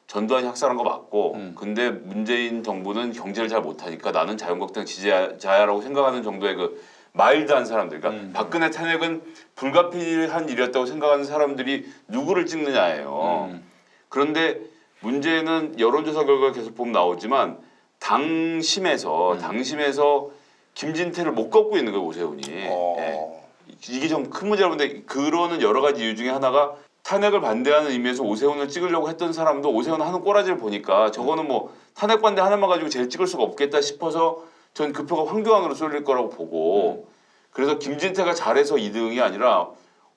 전두환이 학살한 거 맞고 근데 문재인 정부는 경제를 잘 못하니까 나는 자유한국당 지지자야라고 생각하는 정도의 그 마일드한 사람들 그러니까 박근혜 탄핵은 불가피한 일이었다고 생각하는 사람들이 누구를 찍느냐예요. 그런데 문제는 여론조사 결과 계속 보면 나오지만 당심에서 김진태를 못 꺾고 있는 거예요 오세훈이. 예. 이게 좀 큰 문제라고 보는데 그러는 여러 가지 이유 중에 하나가 탄핵을 반대하는 의미에서 오세훈을 찍으려고 했던 사람도 오세훈 하는 꼬라지를 보니까 저거는 뭐 탄핵 반대 하나만 가지고 제일 찍을 수가 없겠다 싶어서 전 그 표가 황교안으로 쏠릴 거라고 보고 그래서 김진태가 잘해서 2등이 아니라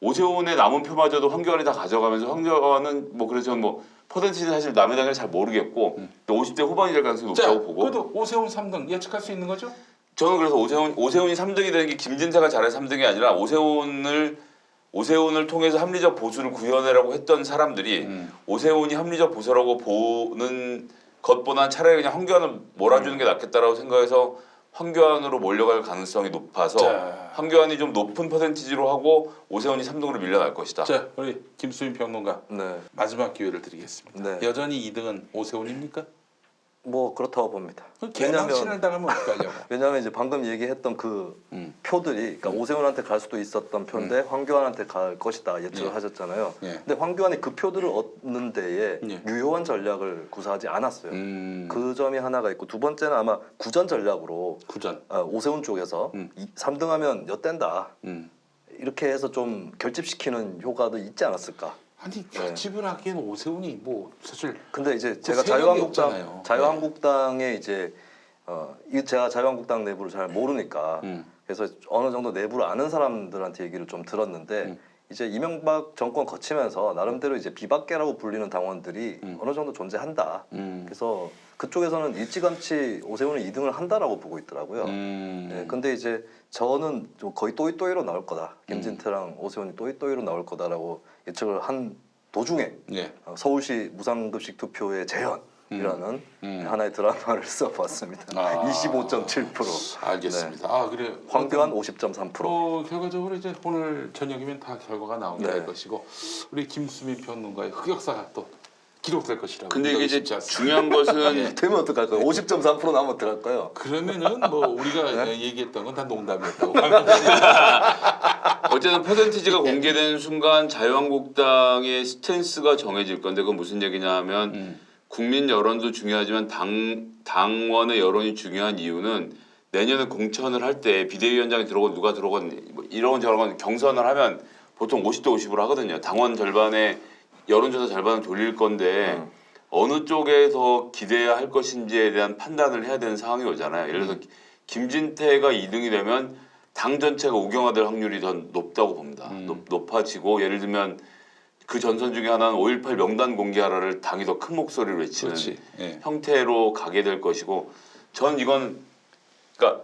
오세훈의 남은 표마저도 황교안이 다 가져가면서 황교안은 뭐 그래서 저는 뭐 퍼센티지 사실 남의 당을 잘 모르겠고 50대 후반이 될 가능성이 높다고 보고 그래도 오세훈 3등 예측할 수 있는 거죠? 저는 그래서 오세훈이 3등이 되는 게 김진태가 잘해서 3등이 아니라 오세훈을 통해서 합리적 보수를 구현해라고 했던 사람들이 오세훈이 합리적 보수라고 보는 것보다 차라리 그냥 황교안을 몰아주는 게 낫겠다라고 생각해서 황교안으로 몰려갈 가능성이 높아서 황교안이 좀 높은 퍼센티지로 하고 오세훈이 3등으로 밀려날 것이다. 자, 우리 김수민 평론가 네. 마지막 기회를 드리겠습니다. 네. 여전히 2등은 오세훈입니까? 뭐 그렇다고 봅니다. 개망신을 당하면 어떡하려고. 왜냐하면 이제 방금 얘기했던 그 표들이 그러니까 오세훈한테 갈 수도 있었던 표인데 황교안한테 갈 것이다 예측을 예. 하셨잖아요. 예. 근데 황교안이 그 표들을 얻는 데에 예. 유효한 전략을 구사하지 않았어요. 그 점이 하나가 있고 두 번째는 아마 구전 전략으로 구전. 오세훈 쪽에서 3등하면 엿댄다. 음. 이렇게 해서 좀 결집시키는 효과도 있지 않았을까. 아니 결집을 하기엔 오세훈이 뭐 사실 근데 이제 그 제가 세력이 없잖아요. 자유한국당에 이제 제가 자유한국당 내부를 잘 모르니까 그래서 어느 정도 내부를 아는 사람들한테 얘기를 좀 들었는데 이제 이명박 정권 거치면서 나름대로 이제 비박계라고 불리는 당원들이 어느 정도 존재한다. 그래서 그쪽에서는 일찌감치 오세훈이 2등을 한다라고 보고 있더라고요. 네, 근데 이제 저는 좀 거의 또이또이로 나올 거다. 김진태랑 오세훈이 또이또이로 나올 거다라고 예측을 한 도중에 예. 서울시 무상급식 투표의 재현이라는 하나의 드라마를 써봤습니다. 25.7%. 알겠습니다. 아 그래. 황교안 50.3%. 결과적으로 이제 오늘 저녁이면 다 결과가 나오게 될 것이고 우리 김수미 평론가의 흑역사가 또 기록될 것이라고. 근데 이게 이제 쉽지 않습니다. 중요한 것은 되면 어떡할까요? 50.3% 나오면 어떡할까요? 그러면은 뭐 우리가 얘기했던 건 다 농담이었다고. 어쨌든 퍼센티지가 공개되는 순간 자유한국당의 스탠스가 정해질 건데 그건 무슨 얘기냐 하면 국민 여론도 중요하지만 당원의 여론이 중요한 이유는 내년에 공천을 할 때 비대위원장이 들어오건 누가 들어오건 뭐 이런 저런 경선을 하면 보통 50대 50으로 하거든요. 당원 절반에 여론조사 절반을 돌릴 건데 어느 쪽에 더 기대해야 할 것인지에 대한 판단을 해야 되는 상황이 오잖아요. 예를 들어서 김진태가 2등이 되면 당 전체가 우경화될 확률이 더 높다고 봅니다. 높아지고 예를 들면 그 전선 중에 하나는 5.18 명단 공개하라를 당이 더 큰 목소리로 외치는 예. 형태로 가게 될 것이고 전 이건 그러니까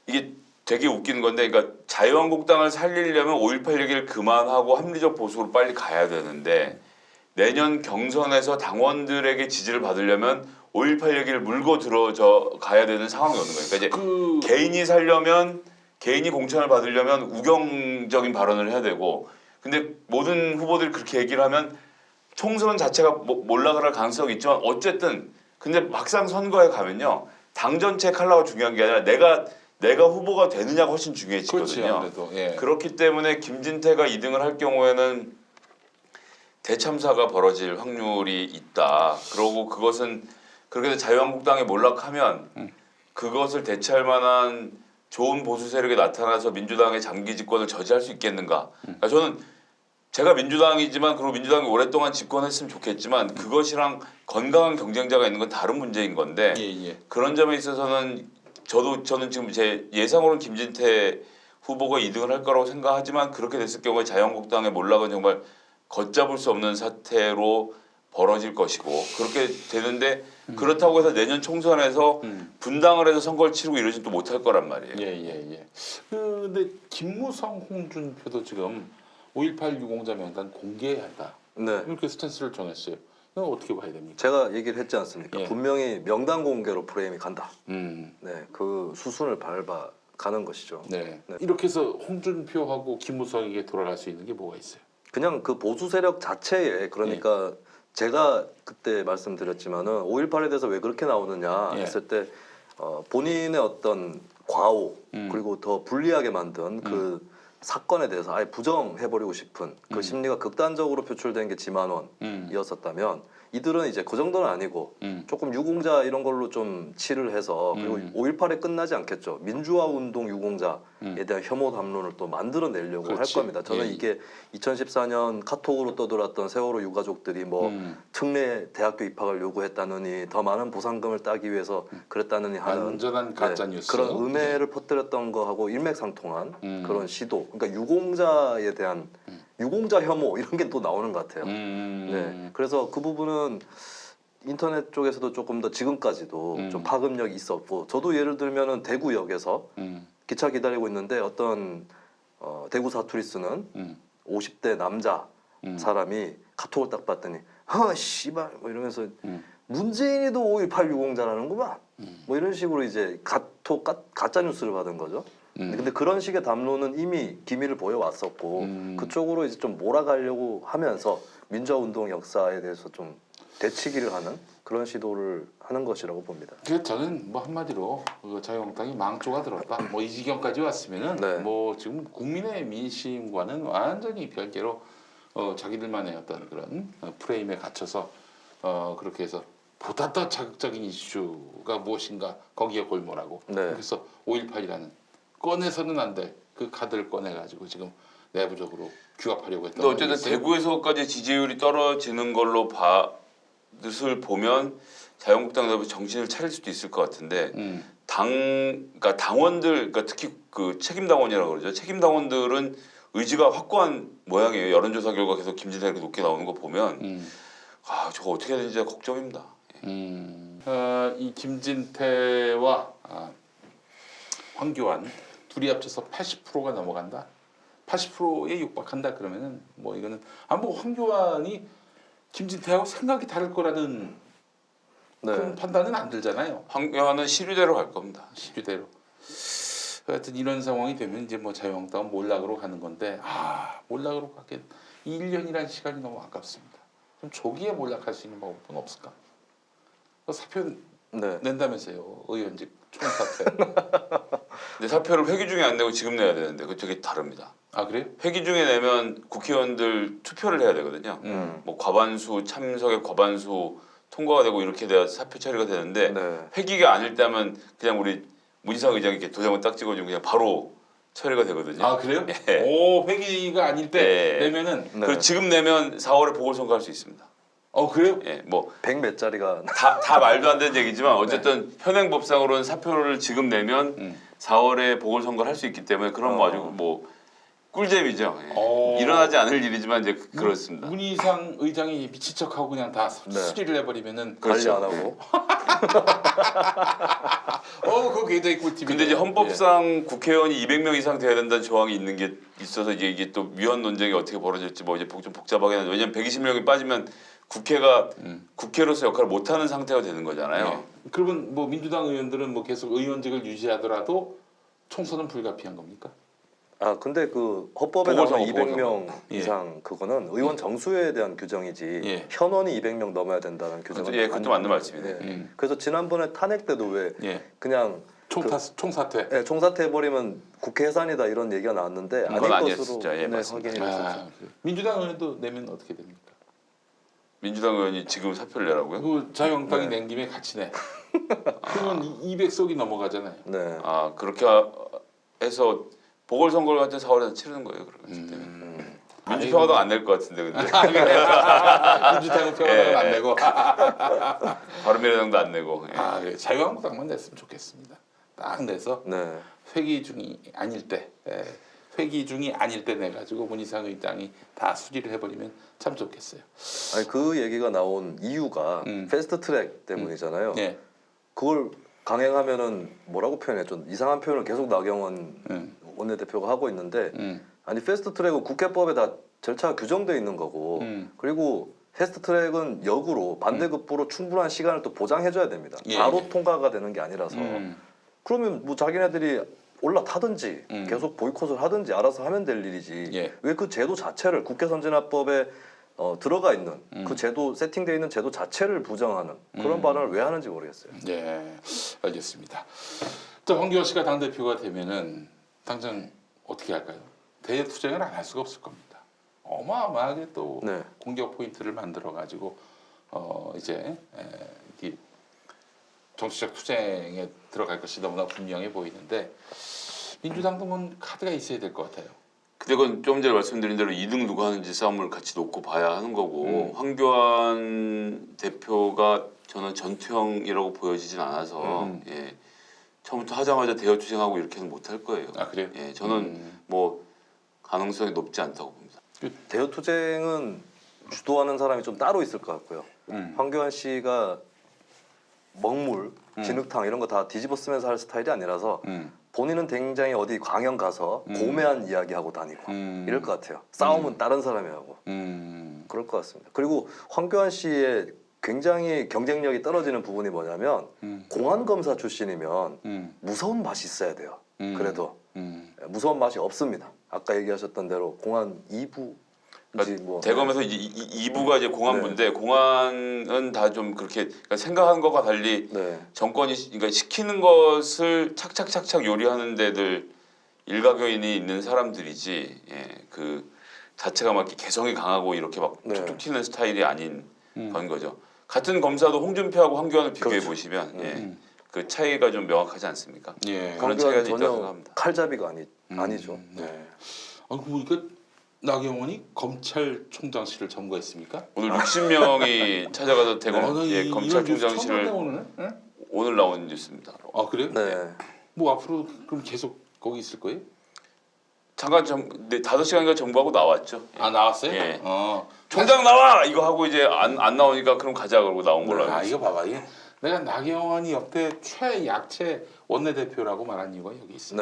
이게 되게 웃기는 건데 그러니까 자유한국당을 살리려면 5.18 얘기를 그만하고 합리적 보수로 빨리 가야 되는데 내년 경선에서 당원들에게 지지를 받으려면 5.18 얘기를 물고 들어져 가야 되는 상황이 오는 거예요. 그러니까 이제 개인이 살려면 개인이 공천을 받으려면 우경적인 발언을 해야 되고 근데 모든 후보들이 그렇게 얘기를 하면 총선 자체가 몰락할 가능성이 있지만 어쨌든 근데 막상 선거에 가면요. 당 전체 컬러가 중요한 게 아니라 내가 후보가 되느냐가 훨씬 중요해지거든요. 그렇지, 예. 그렇기 때문에 김진태가 2등을 할 경우에는 대참사가 벌어질 확률이 있다. 그러고 그것은 그렇게 해서 자유한국당에 몰락하면 그것을 대체할 만한 좋은 보수 세력이 나타나서 민주당의 장기 집권을 저지할 수 있겠는가? 그러니까 저는 제가 민주당이지만 그리고 민주당이 오랫동안 집권했으면 좋겠지만 그것이랑 건강한 경쟁자가 있는 건 다른 문제인 건데 그런 점에 있어서는 저는 지금 제 예상으로는 김진태 후보가 2등을 할 거라고 생각하지만 그렇게 됐을 경우에 자유한국당의 몰락은 정말 걷잡을 수 없는 사태로 벌어질 것이고 그렇게 되는데 그렇다고 해서 내년 총선에서 분당을 해서 선거를 치르고 이러진 또 못할 거란 말이에요. 예. 근데 김무성, 홍준표도 지금 5.18 유공자 명단 공개해야 한다. 네. 이렇게 스탠스를 정했어요. 이건 어떻게 봐야 됩니까? 제가 얘기를 했지 않습니까? 예. 분명히 명단 공개로 프레임이 간다. 음. 네, 그 수순을 밟아 가는 것이죠. 네. 네. 이렇게 해서 홍준표하고 김무성에게 돌아갈 수 있는 게 뭐가 있어요? 그냥 그 보수 세력 자체에 그러니까 제가 그때 말씀드렸지만은 5.18에 대해서 왜 그렇게 나오느냐 했을 때 본인의 어떤 과오 그리고 더 불리하게 만든 그 사건에 대해서 아예 부정해버리고 싶은 그 심리가 극단적으로 표출된 게 지만원이었었다면 이들은 이제 그 정도는 아니고 조금 유공자 이런 걸로 좀 칠을 해서 그리고 5.18에 끝나지 않겠죠. 민주화 운동 유공자에 대한 혐오 담론을 또 만들어내려고 그렇지. 할 겁니다. 저는 이게 2014년 카톡으로 떠돌았던 세월호 유가족들이 뭐 특례 대학교 입학을 요구했다느니 더 많은 보상금을 따기 위해서 그랬다느니 하는 완전한 가짜 뉴스. 그런 음해를 퍼뜨렸던 거하고 일맥상통한 그런 시도. 그러니까 유공자에 대한 유공자 혐오 이런 게 또 나오는 것 같아요. 네, 그래서 그 부분은 인터넷 쪽에서도 조금 더 지금까지도 좀 파급력이 있었고 저도 예를 들면은 대구역에서 기차 기다리고 있는데 어떤 대구 사투리 쓰는 50대 남자 사람이 카톡을 딱 봤더니 씨발 뭐 이러면서 문재인이도 5.18 유공자라는구만 뭐 이런 식으로 이제 카톡 가짜 뉴스를 받은 거죠. 근데 그런 식의 담론은 이미 기미를 보여왔었고 그쪽으로 이제 좀 몰아가려고 하면서 민주화 운동 역사에 대해서 좀 되치기를 하는 그런 시도를 하는 것이라고 봅니다. 그래서 저는 뭐 한마디로 자유한국당이 망조가 들었다. 뭐 이 지경까지 왔으면은 네. 뭐 지금 국민의 민심과는 완전히 별개로 자기들만의 어떤 그런 프레임에 갇혀서 그렇게 해서 보다 더 자극적인 이슈가 무엇인가 거기에 골몰하고 네. 그래서 5.18이라는 꺼내서는 안 될 그 카드를 꺼내가지고 지금 내부적으로 규합하려고 했던. 근데 어쨌든 대구에서까지 지지율이 떨어지는 걸로 것을 보면 자유한국당도 정신을 차릴 수도 있을 것 같은데 그러니까 당원들, 그러니까 특히 그 책임 당원이라고 그러죠. 책임 당원들은 의지가 확고한 모양이에요. 여론조사 결과 계속 김진태 이렇게 높게 나오는 거 보면 아 저거 어떻게 해야 되는지 걱정입니다. 이 김진태와 황교안 둘이 합쳐서 80%가 넘어간다. 80%에 육박한다 그러면은 뭐 이거는 뭐 황교안이 김진태하고 생각이 다를 거라는 네. 그런 판단은 안 들잖아요. 황교안은 시류대로 갈 겁니다. 시류대로. 하여튼 이런 상황이 되면 이제 뭐 자유한국당은 몰락으로 가는 건데 몰락으로 가기엔 1년이라는 시간이 너무 아깝습니다. 좀 조기에 몰락할 수 있는 방법은 없을까? 사표 네. 낸다면서요. 의원직 총사퇴. 근데 사표를 회기 중에 안 내고 지금 내야 되는데 그 되게 다릅니다. 아 그래요? 회기 중에 내면 국회의원들 투표를 해야 되거든요. 뭐 과반수 참석의 과반수 통과가 되고 이렇게 돼야 사표 처리가 되는데 네. 회기가 아닐 때면 그냥 우리 문희상 의장이 이렇게 도장을 딱 찍어주면 그냥 바로 처리가 되거든요. 아 그래요? 예. 오 회기가 아닐 때 예. 내면은 네. 그리고 지금 내면 4월에 보궐선거 할 수 있습니다. 그래요? 예, 뭐 100몇 짜리가 다 말도 안 되는 얘기지만 어쨌든 현행법상으로는 사표를 지금 내면 4월에 보궐선거를 할 수 있기 때문에 그런 뭐 아주 뭐 꿀잼이죠. 예. 일어나지 않을 일이지만 이제 그렇습니다. 문희상 의장이 미친 척하고 그냥 다 수리를 해버리면은 관리 그렇죠. 안 하고 그거 굉장히 꿀팁이에요. 근데 이제 헌법상 국회의원이 200명 이상 돼야 된다는 조항이 있는 게 있어서 이게 또 위헌 논쟁이 어떻게 벌어질지 뭐 이제 좀 복잡하긴 한데 왜냐면 120명이 빠지면 국회가 국회로서 역할을 못하는 상태가 되는 거잖아요. 네. 그러면 뭐 민주당 의원들은 뭐 계속 의원직을 유지하더라도 총선은 불가피한 겁니까? 근데 그 헌법에 나오는 보궐선거, 200명 예. 이상 그거는 의원 정수에 대한 규정이지 예. 현원이 200명 넘어야 된다는 규정은 예, 그것도 맞는 말씀이네요. 예. 그래서 지난번에 탄핵 때도 왜 예. 그냥 총사퇴. 예, 총사퇴 해버리면 국회 해산이다 이런 얘기가 나왔는데 그건 아닐 것으로 아니었었죠. 예, 맞습니다. 확인이 됐었죠. 민주당 의원도 내면 어떻게 됩니까? 민주당 의원이 지금 사표를 내라고요? 그 자유한국당이 낸 김에 같이 내. 그러면 200석이 넘어가잖아요. 네. 그렇게 해서 보궐선거를 같은 4월에 치르는 거예요. 그러면 민주평화당 안 낼 것 같은데 근데 민주당은 평화당은 안 내고 바른미래당도 안 내고. 예. 그래. 자유한국당만 냈으면 좋겠습니다. 딱 내서 네. 회기 중이 아닐 때 내가지고 문희상 의장이 다 수리를 해버리면 참 좋겠어요. 아니 그 얘기가 나온 이유가 패스트트랙 때문이잖아요. 예. 그걸 강행하면은 뭐라고 표현해? 좀 이상한 표현을 계속 나경원 원내대표가 하고 있는데 아니 패스트트랙은 국회법에 다 절차가 규정돼 있는 거고 그리고 패스트트랙은 역으로 반대급부로 충분한 시간을 또 보장해줘야 됩니다. 예, 바로 예. 통과가 되는 게 아니라서 그러면 뭐 자기네들이 올라타든지 계속 보이콧을 하든지 알아서 하면 될 일이지 예. 왜 그 제도 자체를 국회선진화법에 들어가 있는 그 제도 세팅되어 있는 제도 자체를 부정하는 그런 발언을 왜 하는지 모르겠어요. 네, 알겠습니다. 자, 황교안 씨가 당 대표가 되면은 당장 어떻게 할까요? 대외 투쟁을 안 할 수가 없을 겁니다. 어마어마하게 또 네. 공격 포인트를 만들어 가지고 이제 이 정치적 투쟁에 들어갈 것이 너무나 분명해 보이는데 민주당도 뭐 카드가 있어야 될 것 같아요. 근데 그건 좀 전에 말씀드린 대로 2등 누가 하는지 싸움을 같이 놓고 봐야 하는 거고 황교안 대표가 저는 전투형이라고 보여지진 않아서 예, 처음부터 하자마자 대여 투쟁하고 이렇게는 못할 거예요. 아 그래요? 예, 저는 뭐 가능성이 높지 않다고 봅니다. 대여 투쟁은 주도하는 사람이 좀 따로 있을 것 같고요. 황교안 씨가 먹물, 진흙탕 이런 거 다 뒤집어 쓰면서 할 스타일이 아니라서 본인은 굉장히 어디 강연 가서 고매한 이야기하고 다니고 이럴 것 같아요. 싸움은 다른 사람이 하고 그럴 것 같습니다. 그리고 황교안 씨의 굉장히 경쟁력이 떨어지는 부분이 뭐냐면 공안검사 출신이면 무서운 맛이 있어야 돼요. 그래도 무서운 맛이 없습니다. 아까 얘기하셨던 대로 공안 2부 그러니까 뭐, 대검에서 이부가 이제 공안부인데 공안은 다 좀 그렇게 그러니까 생각하는 것과 달리 정권이 그러니까 시키는 것을 착착착착 요리하는 데들 일가견이 있는 사람들이지 그 자체가 막 이렇게 개성이 강하고 이렇게 막 툭툭 튀는 스타일이 아닌 건 거죠. 같은 검사도 홍준표하고 황교안을 비교해 보시면 그 차이가 좀 명확하지 않습니까? 그런 차이가 좀 있다고 생각합니다. 칼잡이가 아니죠. 그러니까 나경원이 검찰총장실을 점거했습니까? 오늘 60명이 찾아가서 대검 검찰총장실을 오늘 나온 뉴스입니다. 아 그래요? 네. 뭐 앞으로 그럼 계속 거기 있을 거예요? 잠깐 5시간인가 정보하고 나왔죠. 아 나왔어요? 예. 어. 총장 나와 이거 하고 이제 안 나오니까 그럼 가자 그러고 나온 걸로 알고 아 있어요. 이거 봐봐 이게 내가 나경원이 역대 최약체 원내대표라고 말한 이유가 여기 있어.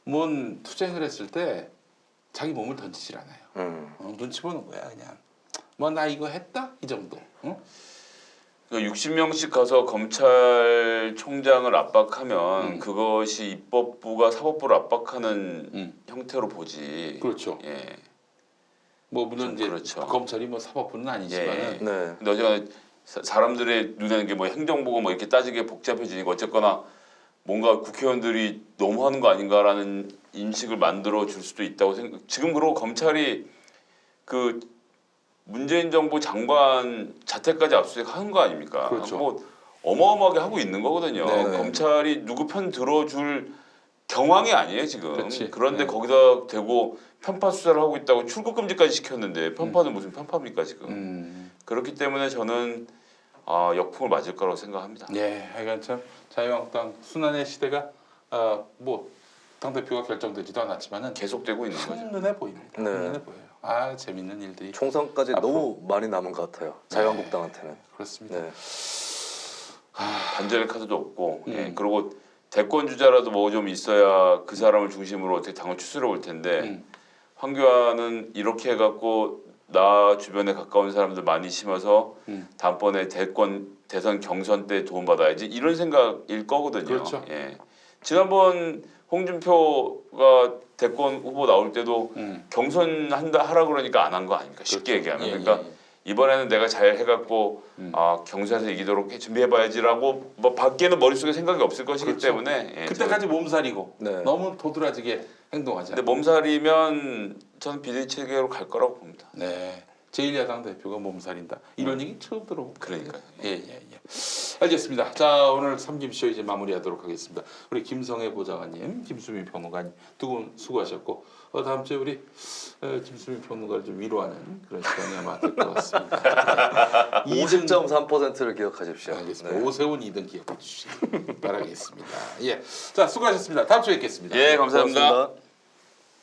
뭔 투쟁을 했을 때 자기 몸을 던지질 않아요. 눈치 보는 거야 그냥. 뭐 나 이거 했다 이 정도. 응? 60명씩 가서 검찰총장을 압박하면 그것이 입법부가 사법부를 압박하는 형태로 보지. 그렇죠. 예. 뭐 물론 이제 그렇죠. 검찰이 뭐 사법부는 아니지만은. 근데 어쨌거나 사람들의 눈에는 게 뭐 행정부가 뭐 이렇게 따지게 복잡해지니까 어쨌거나 뭔가 국회의원들이 너무 하는 거 아닌가라는 인식을 만들어 줄 수도 있다고 생각. 지금 그러고 검찰이 그 문재인 정부 장관 자택까지 압수수색 하는 거 아닙니까? 그렇죠. 뭐 어마어마하게 하고 있는 거거든요. 네네. 검찰이 누구 편 들어줄 경황이 아니에요 지금. 그렇지. 그런데 거기다 대고 편파 수사를 하고 있다고 출국 금지까지 시켰는데 편파는 무슨 편파입니까 지금? 그렇기 때문에 저는 역풍을 맞을 거라고 생각합니다. 네, 하여간 참 자유한국당 순환의 시대가 뭐 당대표가 결정되지도 않았지만은 계속되고 있는 거죠. 눈에 보입니다. 눈에 보여요. 아 재밌는 일들이 총선까지 앞으로. 너무 많이 남은 것 같아요. 자유한국당한테는. 그렇습니다. 반전의 카드도 없고 그리고 대권 주자라도 뭐 좀 있어야 그 사람을 중심으로 어떻게 당을 추스려 올 텐데 황교안은 이렇게 해갖고 나 주변에 가까운 사람들 많이 심어서 다음번에 대선 경선 때 도움받아야지 이런 생각일 거거든요. 그렇죠. 예. 지난번 홍준표가 대권 후보 나올 때도 경선 하라 그러니까 안 한 거 아닙니까? 쉽게 그렇죠. 얘기하면. 그러니까 이번에는 내가 잘 해갖고 경선에서 이기도록 준비해봐야지라고 뭐 밖에는 머릿속에 생각이 없을 것이기 그렇죠. 때문에 그때까지 몸살이고 너무 도드라지게 행동하지 근데 않고. 몸살이면 저는 비대위 체계로 갈 거라고 봅니다. 네. 제1야당 대표가 몸살인다. 이런 얘기 처음 들어보고. 그러니까요. 예. 알겠습니다. 자 오늘 삼김쇼 이제 마무리하도록 하겠습니다. 우리 김성애 보좌관님, 김수민 평론가님 두 분 수고하셨고 다음 주에 우리 김수민 평론가를 좀 위로하는 그런 시간이 아마 될 것 같습니다. 20.3%를 기억하십시오. 알겠습니다. 오세훈 2등 기억해 주시기 바라겠습니다. 예, 자 수고하셨습니다. 다음 주에 뵙겠습니다. 예, 감사합니다. 고맙습니다.